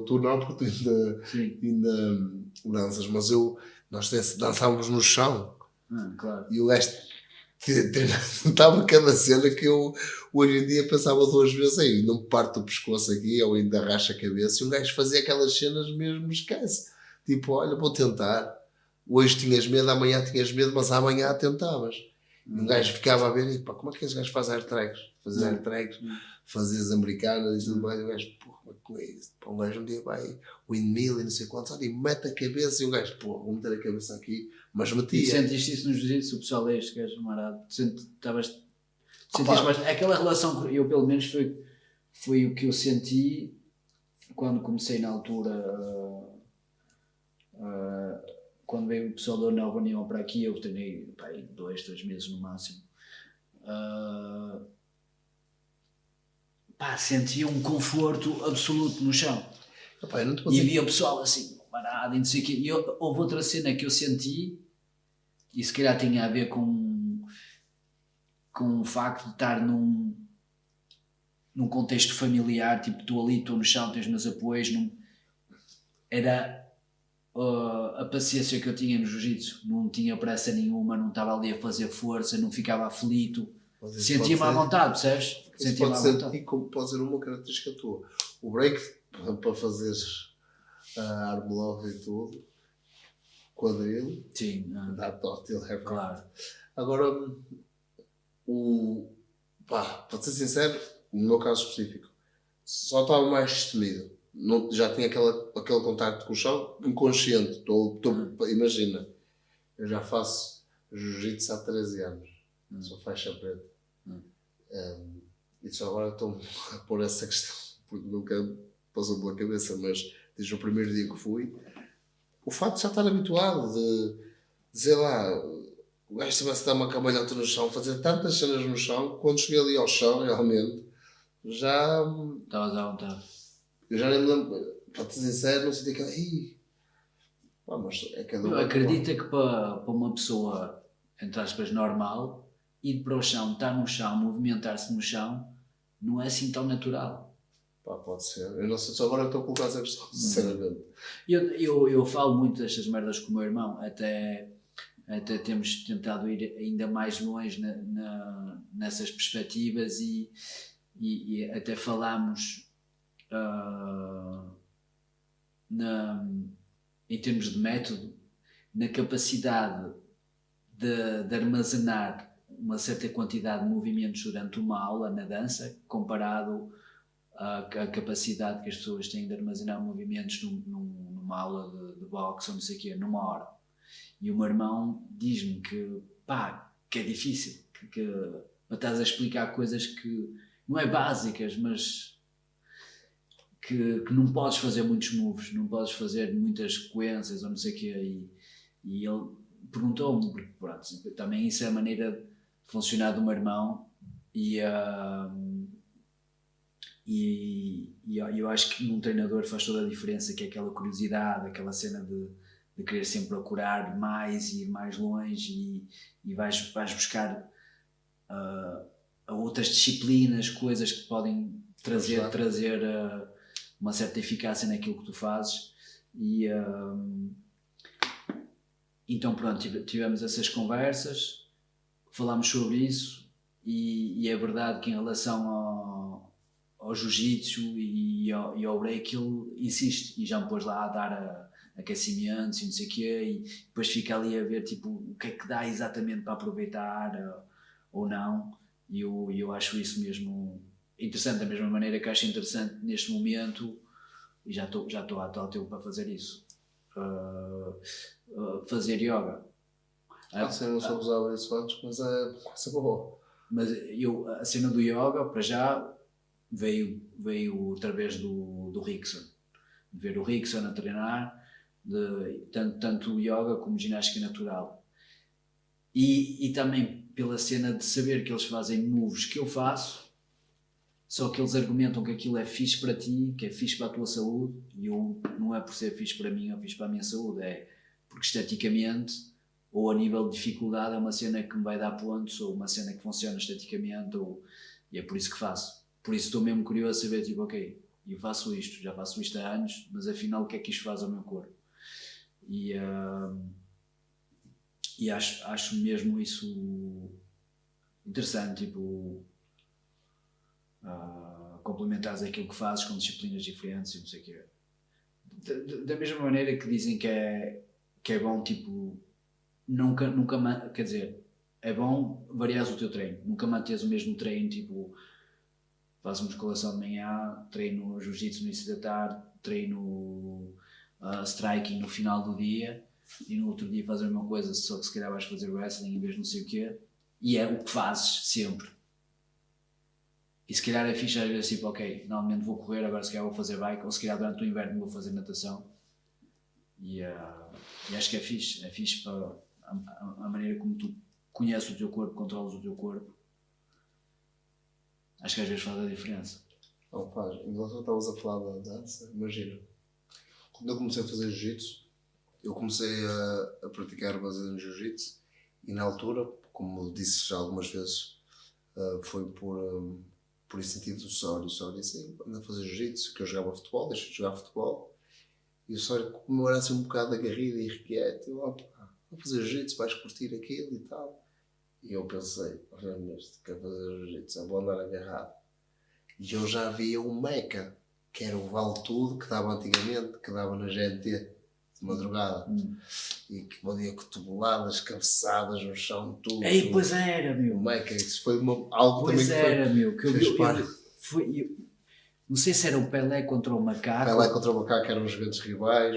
tu não, porque tu ainda danças, mas nós dançávamos no chão. Claro. E o gajo tentava cada cena que eu hoje em dia pensava duas vezes, aí não me parto o pescoço aqui, ou ainda racha a cabeça, e um gajo fazia aquelas cenas mesmo, esquece. Tipo, olha, vou tentar. Hoje tinhas medo, amanhã tinhas medo, mas amanhã tentavas. E um gajo ficava a ver, e pá, como é que esse gajo faz airtrags? Fazes airtrags, fazes americanas e tudo mais, e o gajo, porra, como é isso? Pá, um gajo um dia vai, windmill e não sei quantos, e mete a cabeça, e o gajo, porra, vou meter a cabeça aqui, mas metia. E sentiste isso no jiu-jitsu, o pessoal é este gajo marado? Sentiste mais aquela relação, eu pelo menos foi o que eu senti quando comecei na altura, quando veio o pessoal da Nova União para aqui, eu treinei 2-3 meses no máximo. Sentia um conforto absoluto no chão. E via o pessoal assim, parado e não sei o quê. E houve outra cena que eu senti, e se calhar tinha a ver com o facto de estar num contexto familiar, tipo, estou ali, estou no chão, tenho os meus apoios, era a paciência que eu tinha no jiu-jitsu, não tinha pressa nenhuma, não estava ali a fazer força, não ficava aflito, sentia-me à vontade, percebes? Sentia-me à vontade. E como pode ser uma característica tua, o break, para fazeres a arm lock e tudo, quadril, dá tótil, é claro. Agora, para ser sincero, no meu caso específico, só estava mais destemido. Já tinha aquele contacto com o chão inconsciente. Imagina, eu já faço jiu-jitsu há 13 anos. Sou faixa preta. E só agora estou a pôr essa questão, porque nunca passou pela cabeça, mas desde o primeiro dia que fui, o facto de já estar habituado de dizer lá, o gajo estivesse a dar uma cambalhota no chão, fazer tantas cenas no chão, quando cheguei ali ao chão, realmente, já... Estavas à vontade. Eu já nem me lembro, para te dizer sério, não senti aquela... mas é cada um. Acredita que para uma pessoa, entre aspas, normal, ir para o chão, estar no chão, movimentar-se no chão, não é assim tão natural. Pode ser. Eu não sei se agora estou a colocar essa questão, sinceramente. Eu falo muito destas merdas com o meu irmão, até temos tentado ir ainda mais longe nessas perspectivas e até falámos em termos de método, na capacidade de armazenar uma certa quantidade de movimentos durante uma aula na dança, comparado à capacidade que as pessoas têm de armazenar movimentos numa aula de boxe ou não sei o quê, numa hora. E o meu irmão diz-me que é difícil, que estás a explicar coisas que não é básicas, mas que não podes fazer muitos moves, não podes fazer muitas sequências ou não sei o quê. E ele perguntou-me, porque pronto, também isso é a maneira de funcionar do meu irmão e eu acho que num treinador faz toda a diferença, que é aquela curiosidade, aquela cena de querer sempre procurar mais e ir mais longe e vais buscar a outras disciplinas, coisas que podem trazer uma certa eficácia naquilo que tu fazes. E então pronto, tivemos essas conversas, falámos sobre isso e é verdade que em relação ao jiu-jitsu e ao break ele insiste e já me pôs lá a dar aquecimentos e não sei o quê, e depois fica ali a ver tipo, o que é que dá exatamente para aproveitar ou não, e eu acho isso mesmo interessante, da mesma maneira que acho interessante neste momento, e já estou a tal tempo para fazer isso, fazer yoga. Eu não sou usado esses fatos, mas é coisa boa. Mas a cena do yoga, para já, veio através do Rickson, de ver o Rickson a treinar, tanto o yoga como ginástica natural, e também pela cena de saber que eles fazem moves que eu faço, só que eles argumentam que aquilo é fixe para ti, que é fixe para a tua saúde, e não é por ser fixe para mim ou fixe para a minha saúde, é porque esteticamente ou a nível de dificuldade é uma cena que me vai dar pontos, ou uma cena que funciona esteticamente, e é por isso que faço. Por isso estou mesmo curioso a saber, tipo, ok, eu faço isto, já faço isto há anos, mas afinal o que é que isto faz ao meu corpo? E acho mesmo isso interessante, tipo, complementares aquilo que fazes com disciplinas diferentes e não sei o quê. Da mesma maneira que dizem que é bom, tipo, nunca quer dizer, é bom variares o teu treino, nunca manteres o mesmo treino, tipo, faço musculação de manhã, treino jiu-jitsu no início da tarde, treino striking no final do dia, e no outro dia fazes a mesma coisa, só que se calhar vais fazer wrestling em vez de não sei o quê, e é o que fazes sempre. E se calhar é fixe às vezes, tipo, ok, normalmente vou correr, agora se calhar vou fazer bike, ou se calhar durante o inverno vou fazer natação, e acho que é fixe para a maneira como tu conheces o teu corpo, controlas o teu corpo. Acho que às vezes faz a diferença. Não faz. Enquanto estavas a falar da dança, imagina, quando eu comecei a fazer jiu-jitsu, eu comecei a praticar baseado em jiu-jitsu, e na altura, como disse já algumas vezes, foi por incentivo do Sório. O Sório disse, anda a fazer jiu-jitsu, que eu jogava futebol, deixei de jogar futebol, e o Sório, como eu era assim um bocado agarrido e irrequieto, eu, vou fazer jiu-jitsu, vais curtir aquilo e tal. E eu pensei, olha neste, quero fazer jiu-jitsu, vou andar agarrado. E eu já via um meca, que era o Vale Tudo, que dava antigamente, que dava na GNT, de madrugada. E que podia cotoveladas, cabeçadas no chão, tudo. Ei, pois era, meu. O meca, isso foi algo pois também era, que foi... meu, que eu vi. Não sei se era o Pelé contra o Macaco. Pelé contra o Macaco eram os grandes rivais.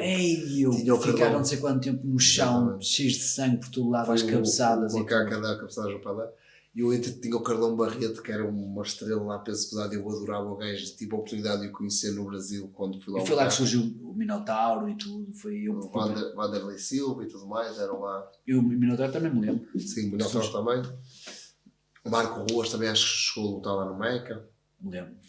Ficaram não sei quanto tempo no chão, cheios de sangue por todo lado, às cabeçadas. O Macaco a dar cabeçadas ao Pelé. E o Inter tinha o Carlão Barreto, que era uma estrela lá, peso pesado, e eu adorava o gajo. Tive a oportunidade de o conhecer no Brasil quando fui lá. E foi lá que surgiu o Minotauro e tudo. Foi o Vanderlei Silva e tudo mais, eram lá. E o Minotauro também me lembro. Sim, o Minotauro também. O Marco Ruas também acho que chegou a lutar lá no Meca.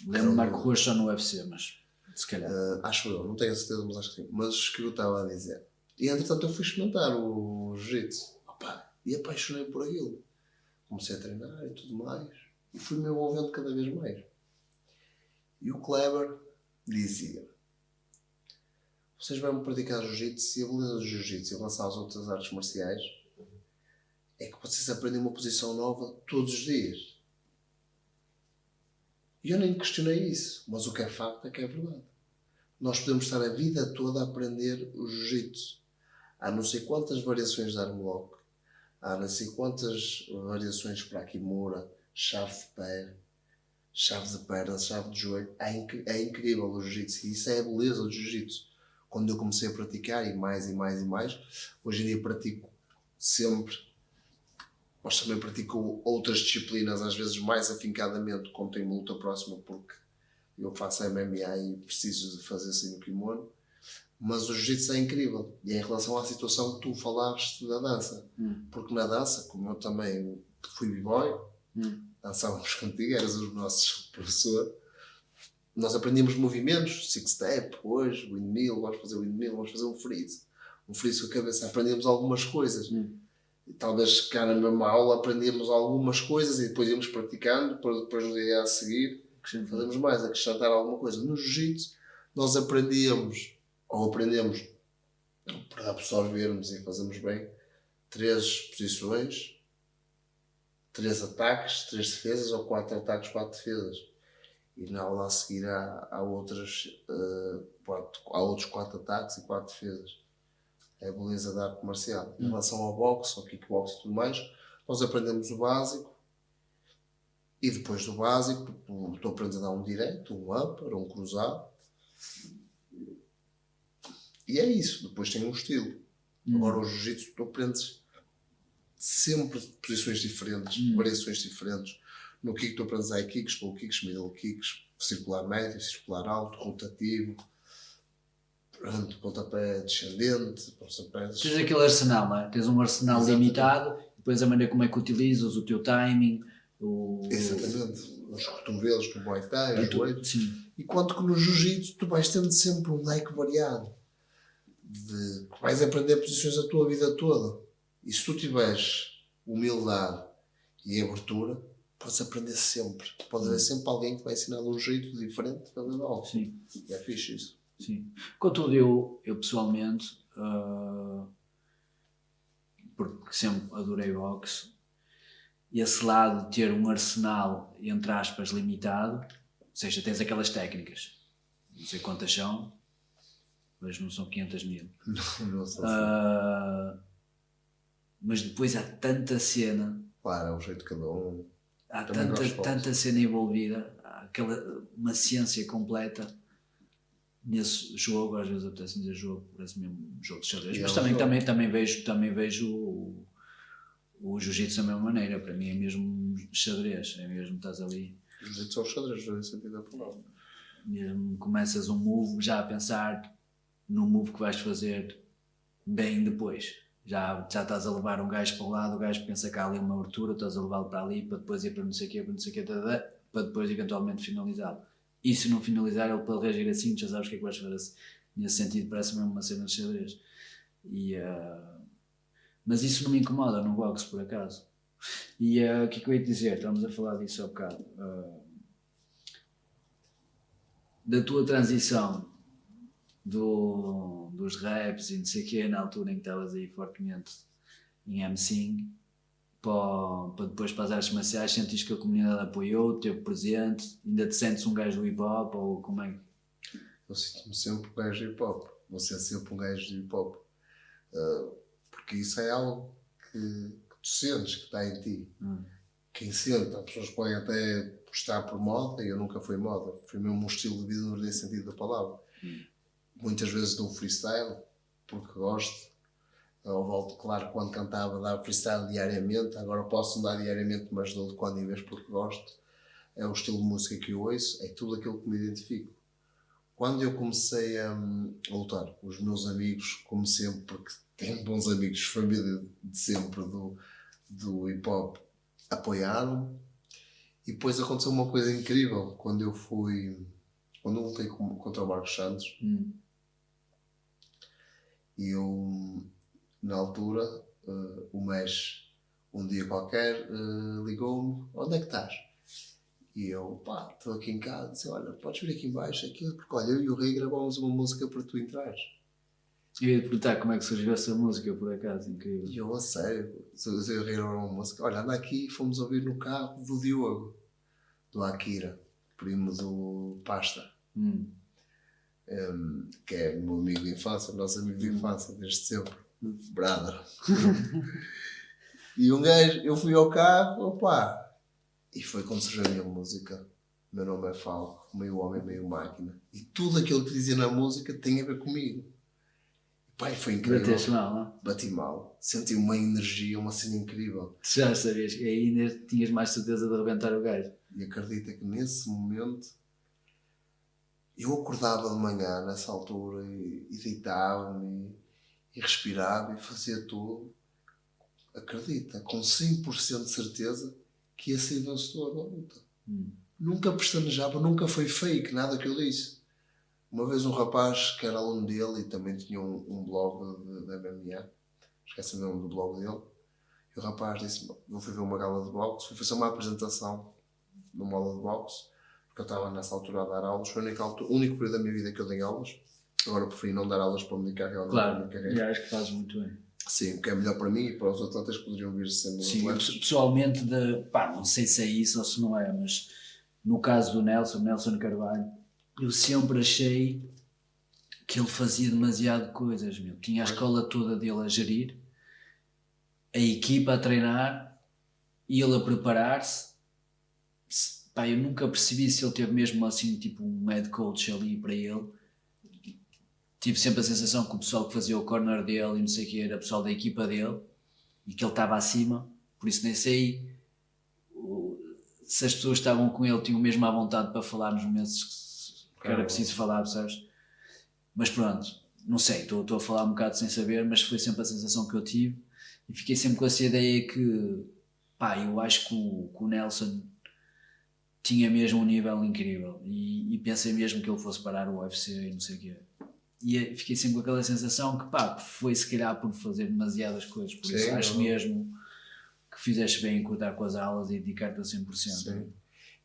Lembro Marco Ruas só no UFC, mas se calhar. Acho eu, não tenho a certeza, mas acho que sim. Mas o que eu estava a dizer. E entretanto eu fui experimentar o jiu-jitsu. E apaixonei por aquilo. Comecei a treinar e tudo mais. E fui-me envolvendo cada vez mais. E o Kleber dizia: vocês vão praticar jiu-jitsu e a beleza do jiu-jitsu em relação às outras artes marciais é que vocês aprendem uma posição nova todos os dias. E eu nem questionei isso, mas o que é facto é que é verdade. Nós podemos estar a vida toda a aprender o jiu-jitsu. Há não sei quantas variações de armlock, há não sei quantas variações para a kimura, chave de pé, chave de perna, chave de joelho. É incrível o jiu-jitsu e isso é a beleza do jiu-jitsu. Quando eu comecei a praticar, e mais, hoje em dia pratico sempre, mas também pratico outras disciplinas, às vezes mais afincadamente, quando tenho uma luta próxima, porque eu faço MMA e preciso de fazer assim no kimono. Mas o jiu-jitsu é incrível. E é em relação à situação que tu falaste da dança. Porque na dança, como eu também fui b-boy, dançávamos contigo, eras o nosso professor, nós aprendíamos movimentos, six-step, hoje, windmill, vamos fazer windmill, vamos fazer um freeze com a cabeça. Aprendíamos algumas coisas. E talvez cá na mesma aula aprendíamos algumas coisas e depois íamos praticando, depois no dia a seguir fazemos mais, acrescentar alguma coisa. No jiu-jitsu nós aprendemos para absorvermos e fazermos bem 3 posições, 3 ataques, 3 defesas ou 4 ataques, 4 defesas. E na aula a seguir há outros 4 ataques e 4 defesas. É a beleza da arte marcial. Em relação ao boxe, ao kickbox e tudo mais, nós aprendemos o básico e depois do básico tu aprendes a dar um direto, um upper, um cruzado. E é isso. Depois tem um estilo. Agora o jiu-jitsu tu aprendes sempre posições diferentes, variações diferentes. No kick tu aprendes high kicks, low kicks, middle kicks, circular médio, circular alto, rotativo, pontapé descendente, pontapés... Tens aquele arsenal, não é? Tens um arsenal limitado, depois a maneira como é que utilizas, o teu timing... Exatamente. Os cotovelos do Muay Thai, os joelhos. Enquanto que no jiu-jitsu tu vais tendo sempre um leque variado. Que vais aprender posições a tua vida toda. E se tu tiveres humildade e abertura, podes aprender sempre. Pode haver sempre alguém que vai ensinar de um jeito diferente de fazer algo. Sim. E é fixe isso. Sim. Contudo, eu pessoalmente, porque sempre adorei boxe, esse lado de ter um arsenal, entre aspas, limitado, ou seja, tens aquelas técnicas, não sei quantas são, mas não são 500.000. Não sei. Mas depois há tanta cena. Claro, é o jeito de cada um. Há tanta cena envolvida, há uma ciência completa nesse jogo. Às vezes apetece dizer jogo, parece mesmo um jogo de xadrez, mas também vejo o jiu-jitsu da mesma maneira. Para mim é mesmo xadrez, é mesmo estás ali. O jiu-jitsu é o xadrez, não tem sentido a palavra. Mesmo começas um move já a pensar no move que vais fazer bem depois. Já estás a levar um gajo para o lado, o gajo pensa que há ali uma abertura, estás a levá-lo para ali, para depois ir para não sei o quê, para depois eventualmente finalizá-lo. E se não finalizar, ele pode reagir assim, já sabes o que é que vais fazer. Nesse sentido, parece mesmo uma cena de xadrez. Mas isso não me incomoda no boxe, por acaso. E o que é que eu ia dizer? Estamos a falar disso há bocado. Da tua transição dos raps e não sei o quê, na altura em que estavas aí fortemente em emceeing, para depois para as artes marciais, sentiste que a comunidade apoiou, teve presente, ainda te sentes um gajo do hip hop, ou como é que... Eu sinto-me sempre um gajo de hip hop, vou ser sempre um gajo de hip hop, porque isso é algo que tu sentes, que está em ti, quem sente, as pessoas podem até gostar por moda, e eu nunca fui moda, foi mesmo um estilo de vida no sentido da palavra. Muitas vezes dou freestyle, porque gosto. Eu volto, claro, quando cantava dava freestyle diariamente, agora posso dar diariamente, mas dou de quando em vez porque gosto. É o estilo de música que eu ouço, é tudo aquilo que me identifico. Quando eu comecei a lutar, os meus amigos, como sempre, porque tenho bons amigos, família de sempre do hip hop, apoiaram-me. E depois aconteceu uma coisa incrível quando eu lutei contra o Marcos Santos. E eu, na altura, o Mesh, um dia qualquer, ligou-me: onde é que estás? E eu, pá, estou aqui em casa. Disse: olha, podes vir aqui em baixo, aquilo, porque olha, eu e o Rei gravámos uma música para tu entrares. Eu ia te perguntar como é que surgiu essa música, por acaso, incrível. E eu, a sério, eu e o Rei gravámos uma música. Olha, anda aqui, fomos ouvir no carro do Diogo, do Akira, primo do Pasta. Que é meu amigo de infância, nosso amigo de infância, desde sempre, brother. E um gajo, eu fui ao carro, opá, e foi quando surgiu a minha música. Meu nome é Falco, meio homem, meio máquina. E tudo aquilo que dizia na música tem a ver comigo. E pá, foi incrível. Bateste mal, não? Bati mal. Senti uma energia, uma cena incrível. Já sabias que aí ainda tinhas mais certeza de arrebentar o gajo. E acredita que nesse momento eu acordava de manhã, nessa altura, e deitava-me e respirava e fazia tudo. Acredita, com 100% de certeza que ia ser vencedor da luta. Nunca pestanejava, nunca foi fake, nada que eu disse. Uma vez um rapaz que era aluno dele e também tinha um blog de MMA, esqueci-me o nome do blog dele, e o rapaz disse: eu fui ver uma gala de boxe, fui fazer uma apresentação numa aula de boxe, porque eu estava nessa altura a dar aulas, foi o único período da minha vida que eu dei aulas. Agora preferi não dar aulas para me dedicar realmente à minha carreira. Já acho que fazes muito bem. Sim, porque é melhor para mim e para os atletas que poderiam vir sendo Sim, atletas. pessoalmente, não sei se é isso ou se não é, mas no caso do Nelson Carvalho, eu sempre achei que ele fazia demasiado coisas, meu. Tinha a escola toda dele a gerir, a equipa a treinar e ele a preparar-se. Pá, eu nunca percebi se ele teve mesmo assim, tipo um head coach ali para ele. Tive sempre a sensação que o pessoal que fazia o corner dele e não sei o que era o pessoal da equipa dele e que ele estava acima, por isso nem sei se as pessoas que estavam com ele tinham mesmo à vontade para falar nos momentos que era preciso falar, sabes? Mas pronto, não sei, estou a falar um bocado sem saber, mas foi sempre a sensação que eu tive e fiquei sempre com essa ideia que, pá, eu acho que o Nelson tinha mesmo um nível incrível e pensei mesmo que ele fosse parar o UFC e não sei o quê. E fiquei sempre com aquela sensação que, pá, foi se calhar por fazer demasiadas coisas, por isso acho mesmo que fizeste bem em cortar com as aulas e dedicar-te a 100%. Sim.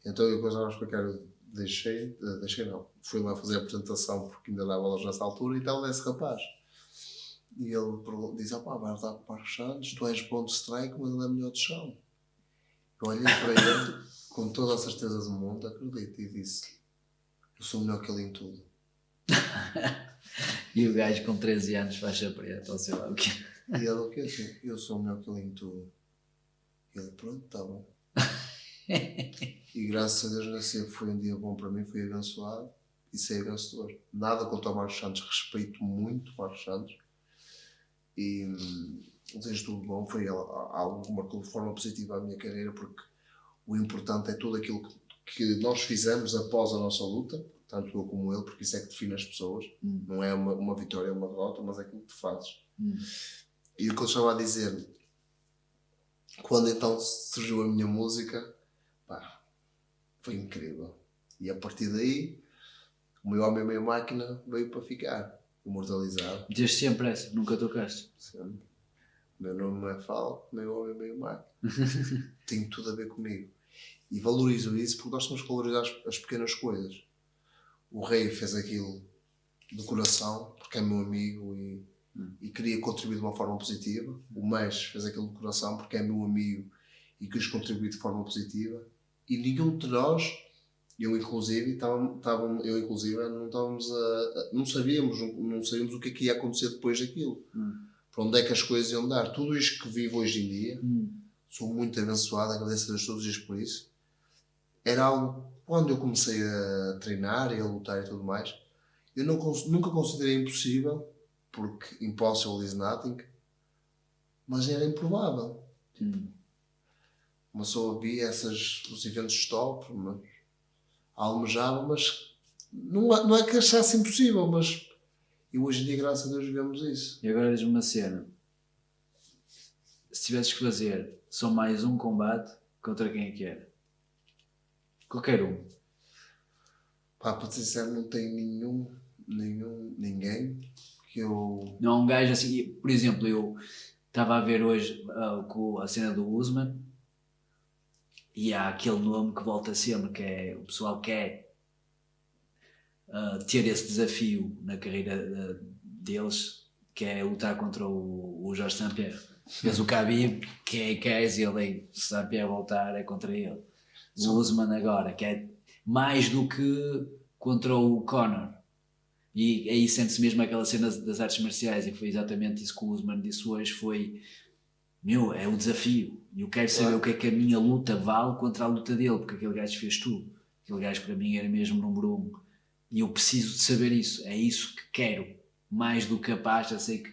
Então eu depois estava a explicar, deixei não, fui lá fazer a apresentação porque ainda dava aulas nessa altura e estava esse rapaz. E ele disse: pá, vai lutar com o Marcos Santos, tu és bom de strike, mas ele é melhor de chão. Eu olhei para ele com toda a certeza do mundo, acredito, e disse: eu sou melhor que ele em tudo. E o gajo com 13 anos faixa preta, ou sei lá o quê. E ele o quê? Assim, eu sou melhor que ele em tudo. E ele: pronto, está bom. E graças a Deus nesse foi um dia bom para mim, fui abençoado e saí vencedor. Nada contra o Marcos Santos, respeito muito o Marcos Santos e desejo tudo bom. Foi algo que marcou de forma positiva a minha carreira, porque o importante é tudo aquilo que nós fizemos após a nossa luta, tanto eu como ele, porque isso é que define as pessoas. Não é uma vitória ou uma derrota, mas é aquilo que tu fazes. E o que eu estava a dizer, quando então surgiu a minha música, pá, foi incrível. E a partir daí, o meu homem meio máquina veio para ficar, imortalizado. Desde sempre essa, nunca tocaste? Sempre. Meu nome não é Falco, meu homem meio máquina. Tem tudo a ver comigo. E valorizo isso porque nós temos que valorizar as pequenas coisas. O Rei fez aquilo de coração, porque é meu amigo e queria contribuir de uma forma positiva. O Mesh fez aquilo de coração, porque é meu amigo e quis contribuir de forma positiva. E nenhum de nós, eu inclusive não sabíamos o que é que ia acontecer depois daquilo. Para onde é que as coisas iam dar. Tudo isto que vivo hoje em dia sou muito abençoado, agradeço a Deus todos os dias por isso. Era algo, quando eu comecei a treinar e a lutar e tudo mais, eu nunca considerei impossível, porque impossible is nothing, mas era improvável. Uma pessoa via os eventos top, mas almejava, mas não é que achasse impossível, mas e hoje em dia, graças a Deus, vemos isso. E agora diz-me uma cena. Se tivesses que fazer só mais um combate, contra quem é que era? Qualquer um. Pá, para ser sincero, não tem ninguém que eu... Não há um gajo assim... Por exemplo, eu estava a ver hoje com a cena do Usman e há aquele nome que volta sempre, que é o pessoal quer ter esse desafio na carreira deles, que é lutar contra o Jorge St-Pierre. Vês o Khabib, que é Kaz, ele aí, se St-Pierre voltar é contra ele. O Usman agora, que é mais do que contra o Conor. E aí sente-se mesmo aquela cena das artes marciais, e foi exatamente isso que o Usman disse hoje, foi é o desafio, e eu quero saber o que é que a minha luta vale contra a luta dele, porque aquele gajo fez tudo, aquele gajo para mim era mesmo número 1, e eu preciso de saber isso, é isso que quero, mais do que a pasta. Sei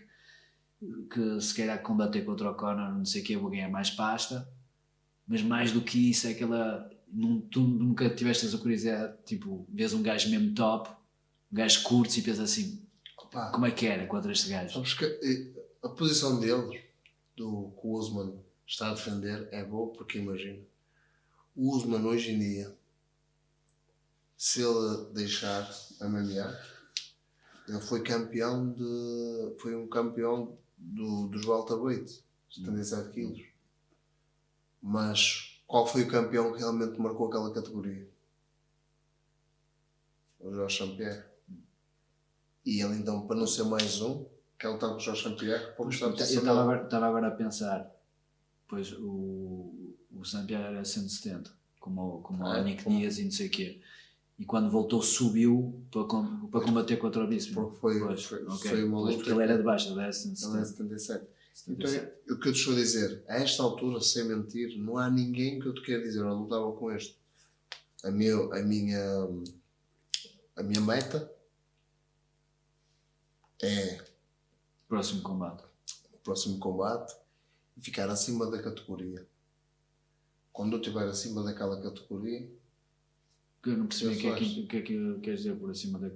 que se calhar combater contra o Conor, não sei o que, eu vou ganhar mais pasta, mas mais do que isso é aquela, tu nunca tiveste essa curiosidade, tipo, vês um gajo mesmo top, um gajo curto e pensas assim, como é que era contra este gajo? Sabes que a posição dele, que o Usman está a defender, é boa, porque imagina, o Usman hoje em dia, se ele deixar a MMA, ele foi um campeão dos welterweight, 77 quilos. Mas qual foi o campeão que realmente marcou aquela categoria? O Jorge St-Pierre. E ele então, para não ser mais um, quer lutar com o Jorge St-Pierre, pode estar Eu estava agora a pensar, pois o St-Pierre era 170, como o Nick Diaz e não sei o quê. E quando voltou subiu para combater contra o Bispo. Porque foi uma luta. Porque ele era de baixo, ele era 170. Ele era 77. Então, o que eu te estou a dizer, a esta altura, sem mentir, não há ninguém que eu te queira dizer, eu lutava com este. A minha meta é o próximo combate e ficar acima da categoria. Quando eu estiver acima daquela categoria, eu não percebi o que é que queres dizer por acima da...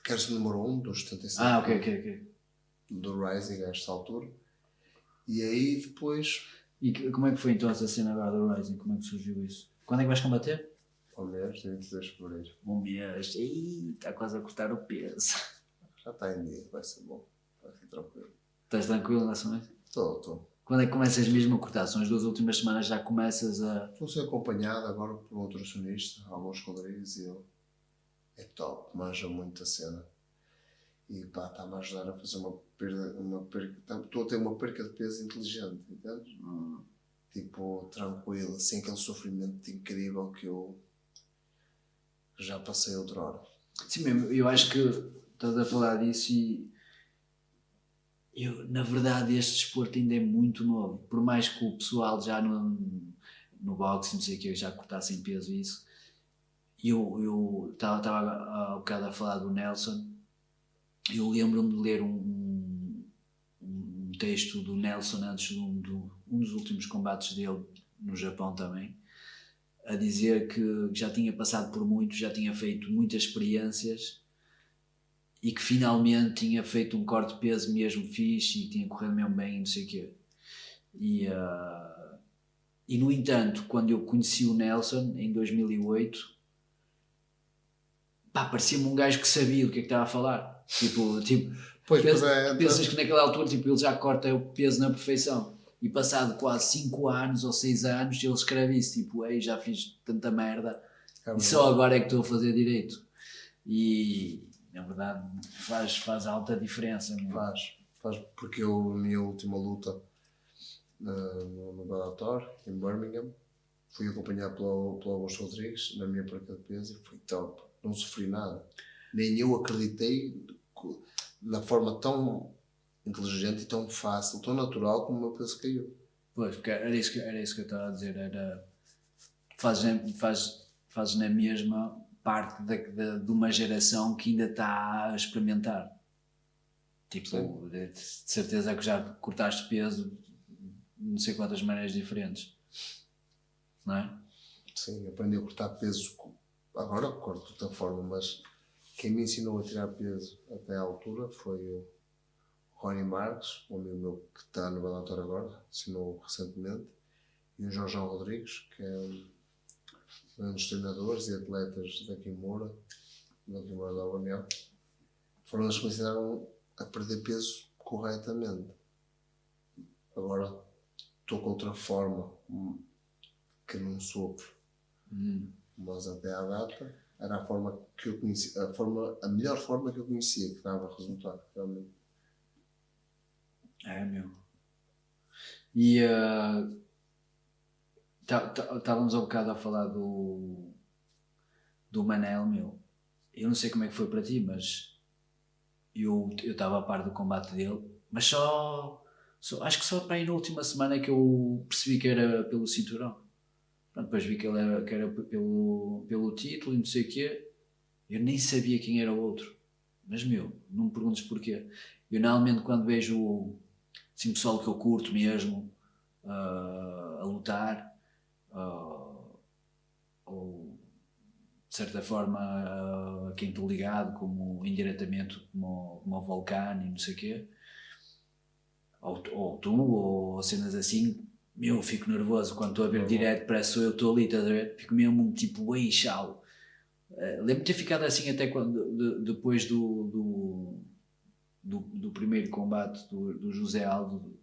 Quero ser número 1 dos 77 ok. do Rising a esta altura. E aí depois... E como é que foi então essa cena agora do Rising? Como é que surgiu isso? Quando é que vais combater? Um mês, 22 de fevereiro. Um mês. Está quase a cortar o peso. Já está em dia, vai ser bom. Vai ser tranquilo. Estás tranquilo nessa noite? Estou. Quando é que começas mesmo a cortar? São as 2 últimas semanas já começas a... Estou a ser acompanhado agora por um nutricionista, Alonso Rodrigues, e ele é top, manja muito a cena. E pá, está-me a ajudar a fazer uma perda. Estou a ter uma perca de peso inteligente, entendes? Tipo, tranquilo, sem aquele sofrimento incrível que eu já passei outra hora. Sim, mesmo, eu acho que estás a falar disso e na verdade este desporto ainda é muito novo, por mais que o pessoal já no boxe, não sei o que, já cortassem peso e isso. Eu estava há um bocado a falar do Nelson, eu lembro-me de ler um texto do Nelson antes de um dos últimos combates dele no Japão também, a dizer que já tinha passado por muito, já tinha feito muitas experiências e que finalmente tinha feito um corte de peso mesmo fixe e tinha corrido mesmo bem e não sei o quê. E no entanto, quando eu conheci o Nelson em 2008, parecia-me um gajo que sabia do que é que estava a falar. Pensas que naquela altura ele já corta o peso na perfeição. E passado quase 5 anos ou 6 anos, ele escreve isso, ei, já fiz tanta merda e só agora é que estou a fazer direito. E, na verdade, faz alta diferença. Faz porque eu, na minha última luta no Bellator, em Birmingham, fui acompanhado pelo Augusto Rodrigues na minha perca de peso e foi top. Não sofri nada. Nem eu acreditei na forma tão inteligente e tão fácil, tão natural como o meu peso caiu. Pois, porque era isso que eu estava a dizer, fazes na mesma parte de uma geração que ainda está a experimentar. Tipo, de certeza que já cortaste peso de não sei quantas maneiras diferentes, não é? Sim, aprendi a cortar peso. Agora corto de outra forma, mas quem me ensinou a tirar peso até à altura foi o Rony Marques, um amigo meu que está no Bellator agora, ensinou recentemente, e o Jorjão Rodrigues, que é um dos treinadores e atletas da Quimora da União. Foram eles que me ensinaram a perder peso corretamente. Agora estou com outra forma que não sofro, mas até à data era a forma que eu conhecia, a melhor forma que eu conhecia, que dava resultado realmente. É, meu. E estávamos há um bocado a falar do Manel, meu. Eu não sei como é que foi para ti, mas eu estava a par do combate dele, mas acho que só para aí na última semana é que eu percebi que era pelo cinturão. Pronto, depois vi que era pelo título e não sei o quê. Eu nem sabia quem era o outro. Mas, meu, não me perguntes porquê. Eu normalmente quando vejo assim, pessoal que eu curto mesmo a lutar, ou de certa forma a quem estou ligado, como indiretamente, como o Volcano e não sei o quê, ou tu, ou cenas assim, meu, fico nervoso quando estou a ver direto, parece que eu estou ali, estás a ver? Fico mesmo tipo, ei, chau. Lembro-me de ter ficado assim até quando, depois do primeiro combate do José Aldo,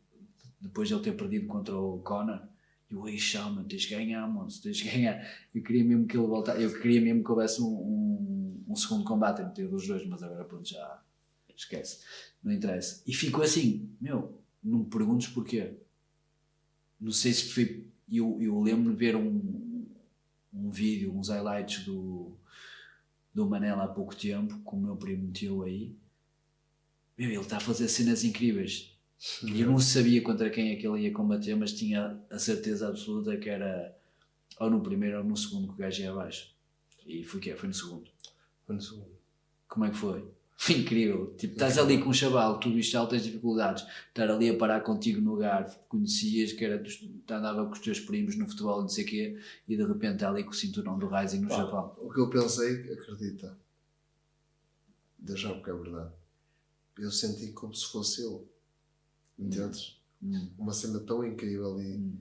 depois de ele ter perdido contra o Conor. Eu, ei, chama, tens que ganhar, moço, tens que ganhar. Eu queria mesmo que ele voltasse, eu queria mesmo que houvesse um segundo combate entre os dois, mas agora pronto, já esquece, não interessa. E ficou assim, meu, não me perguntes porquê. Não sei se foi. Eu lembro de ver um vídeo, uns highlights do Manela há pouco tempo, que o meu primo meteu aí. Meu, ele está a fazer cenas incríveis. E eu não sabia contra quem é que ele ia combater, mas tinha a certeza absoluta que era ou no primeiro ou no segundo que o gajo ia abaixo. E foi o quê? Foi no segundo. Foi no segundo. Como é que foi? Foi incrível. Tipo, estás ali com um chaval, tu viste altas dificuldades, estar ali a parar contigo no lugar, conhecias que andava com os teus primos no futebol, não sei o quê, e de repente está ali com o cinturão do Rising no Japão. O que eu pensei, acredita, Deus sabe que é verdade. Eu senti como se fosse eu. Entendes? Uma cena tão incrível e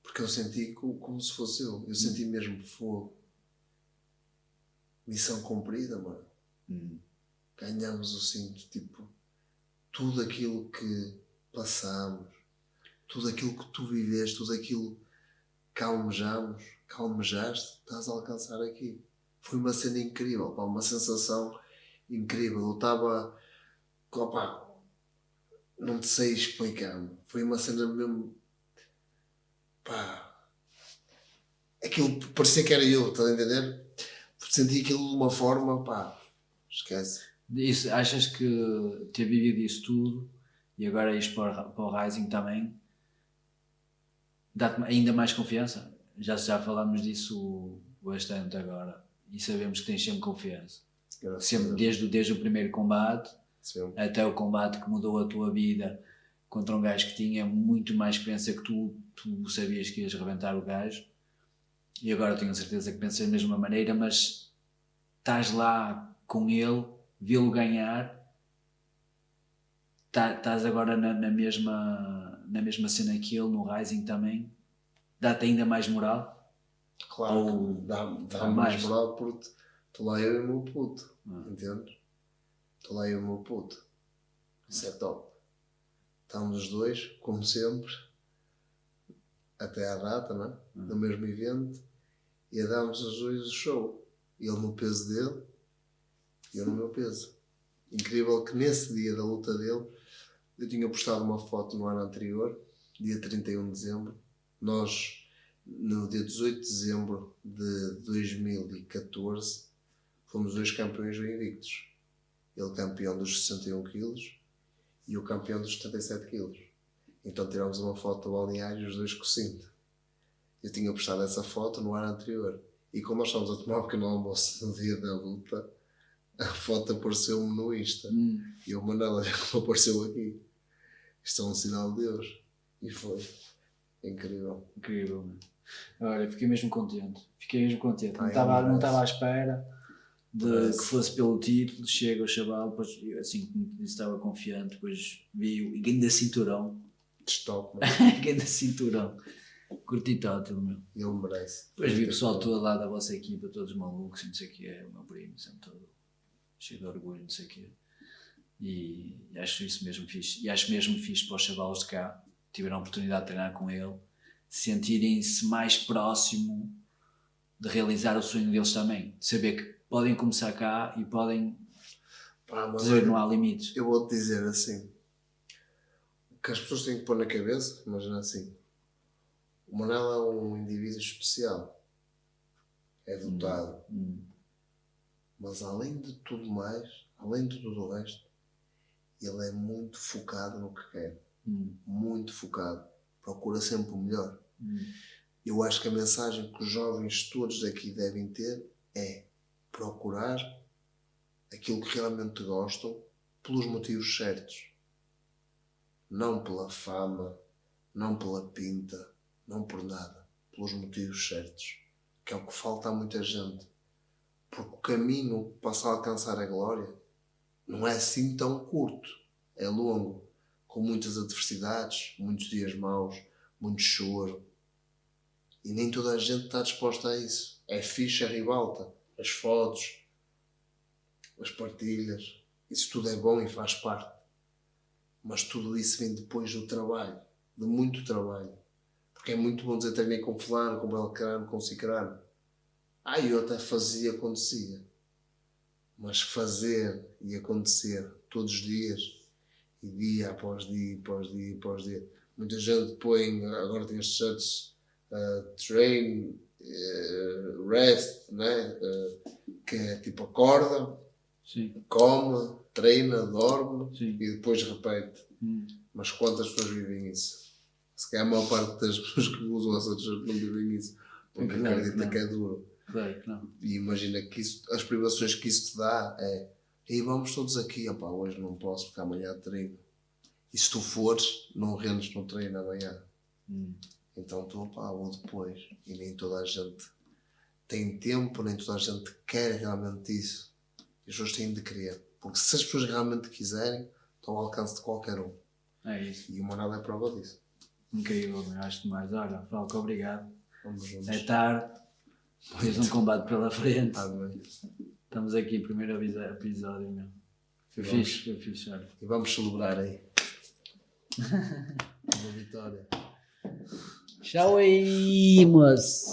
porque eu senti como se fosse eu. Eu senti mesmo fogo. Missão cumprida, mano. Ganhamos o cinto, tipo, tudo aquilo que passámos, tudo aquilo que tu viveste, tudo aquilo que calmejaste, estás a alcançar aqui. Foi uma cena incrível, pá, uma sensação incrível. Eu estava, opá, não te sei explicar. Foi uma cena mesmo, pá, aquilo parecia que era eu, estás a entender? Senti aquilo de uma forma, pá, esquece. Isso, achas que ter vivido isso tudo e agora isto para o Rising também dá-te ainda mais confiança? Já falámos disso bastante agora e sabemos que tens sempre confiança. Sempre, desde o primeiro combate até o combate que mudou a tua vida contra um gajo que tinha muito mais experiência que tu sabias que ias rebentar o gajo, e agora tenho a certeza que pensas da mesma maneira, mas estás lá com ele, vê-lo ganhar, estás agora na mesma cena que ele, no Rising também, dá-te ainda mais moral? Claro, ou dá mais moral porque estou lá eu e o meu puto, entendes? Estou lá eu e o meu puto. Isso é top. Estamos os dois, como sempre, até à data, não é? No mesmo evento, e a darmos os dois o show. Ele no peso dele e eu no meu peso. Incrível que nesse dia da luta dele, eu tinha postado uma foto no ano anterior, dia 31 de dezembro. Nós, no dia 18 de dezembro de 2014, fomos dois campeões invictos. Ele campeão dos 61 kg e o campeão dos 77 kg. Então tirámos uma foto do balneário os dois com o cinto. Eu tinha postado essa foto no ano anterior. E quando nós estávamos a tomar um pequeno almoço no dia da luta, a foto apareceu-me no Insta. E o Manela já como apareceu aqui. Isto é um sinal de Deus. E foi. Incrível. Incrível, meu. Olha, fiquei mesmo contente. Não estava à espera de que fosse pelo título. Chega o chaval, depois, assim como disse, estava confiante, depois viu e ganha cinturão. Stop, Ganha cinturão. Curti tótil, meu. Ele merece. Depois vi o pessoal todo lá da vossa equipa, todos malucos, não sei o que é, o meu primo, sempre todo cheio de orgulho, não sei o que é. E acho isso mesmo fixe. E acho mesmo fixe para os chavalos de cá, tiveram a oportunidade de treinar com ele, sentirem-se mais próximo de realizar o sonho deles também. De saber que podem começar cá e podem dizer não há limites. Eu vou-te dizer assim, o que as pessoas têm que pôr na cabeça, imagina assim, o Manel é um indivíduo especial, é dotado, mas além de tudo mais, além de tudo o resto, ele é muito focado no que quer, muito focado, procura sempre o melhor. Eu acho que a mensagem que os jovens todos daqui devem ter é procurar aquilo que realmente gostam pelos motivos certos, não pela fama, não pela pinta, não por nada, pelos motivos certos, que é o que falta a muita gente, porque o caminho para se alcançar a glória não é assim tão curto, é longo, com muitas adversidades, muitos dias maus, muito choro, e nem toda a gente está disposta a isso. É fixe a ribalta, as fotos, as partilhas, isso tudo é bom e faz parte, mas tudo isso vem depois do trabalho, de muito trabalho. Porque é muito bom dizer treinei com fulano, com belcano, com cicrano. Eu até fazia, acontecia. Mas fazer e acontecer todos os dias, e dia após dia, após dia, após dia. Muita gente põe, agora tem estes shirts, train, rest, né? Que é tipo acorda, come, treina, dorme e depois repete. Mas quantas pessoas vivem isso? Se calhar a maior parte das pessoas que usam essa t-shirt não vivem isso, porque acredita que é duro. Claro que não. E imagina que isso, as privações que isso te dá é e vamos todos aqui, hoje não posso porque amanhã treino. E se tu fores, não rendes no treino amanhã. Então tu, vou depois. E nem toda a gente tem tempo, nem toda a gente quer realmente isso. E as pessoas têm de querer. Porque se as pessoas realmente quiserem, estão ao alcance de qualquer um. É isso. E o Manel é prova disso. Incrível, acho demais. Olha, Falco, obrigado. Vamos juntos. É tarde, depois um combate pela frente. Amém. Estamos aqui, primeiro episódio, meu. Foi fixe, olha. E vamos celebrar aí. Uma vitória. Tchau aí, moço.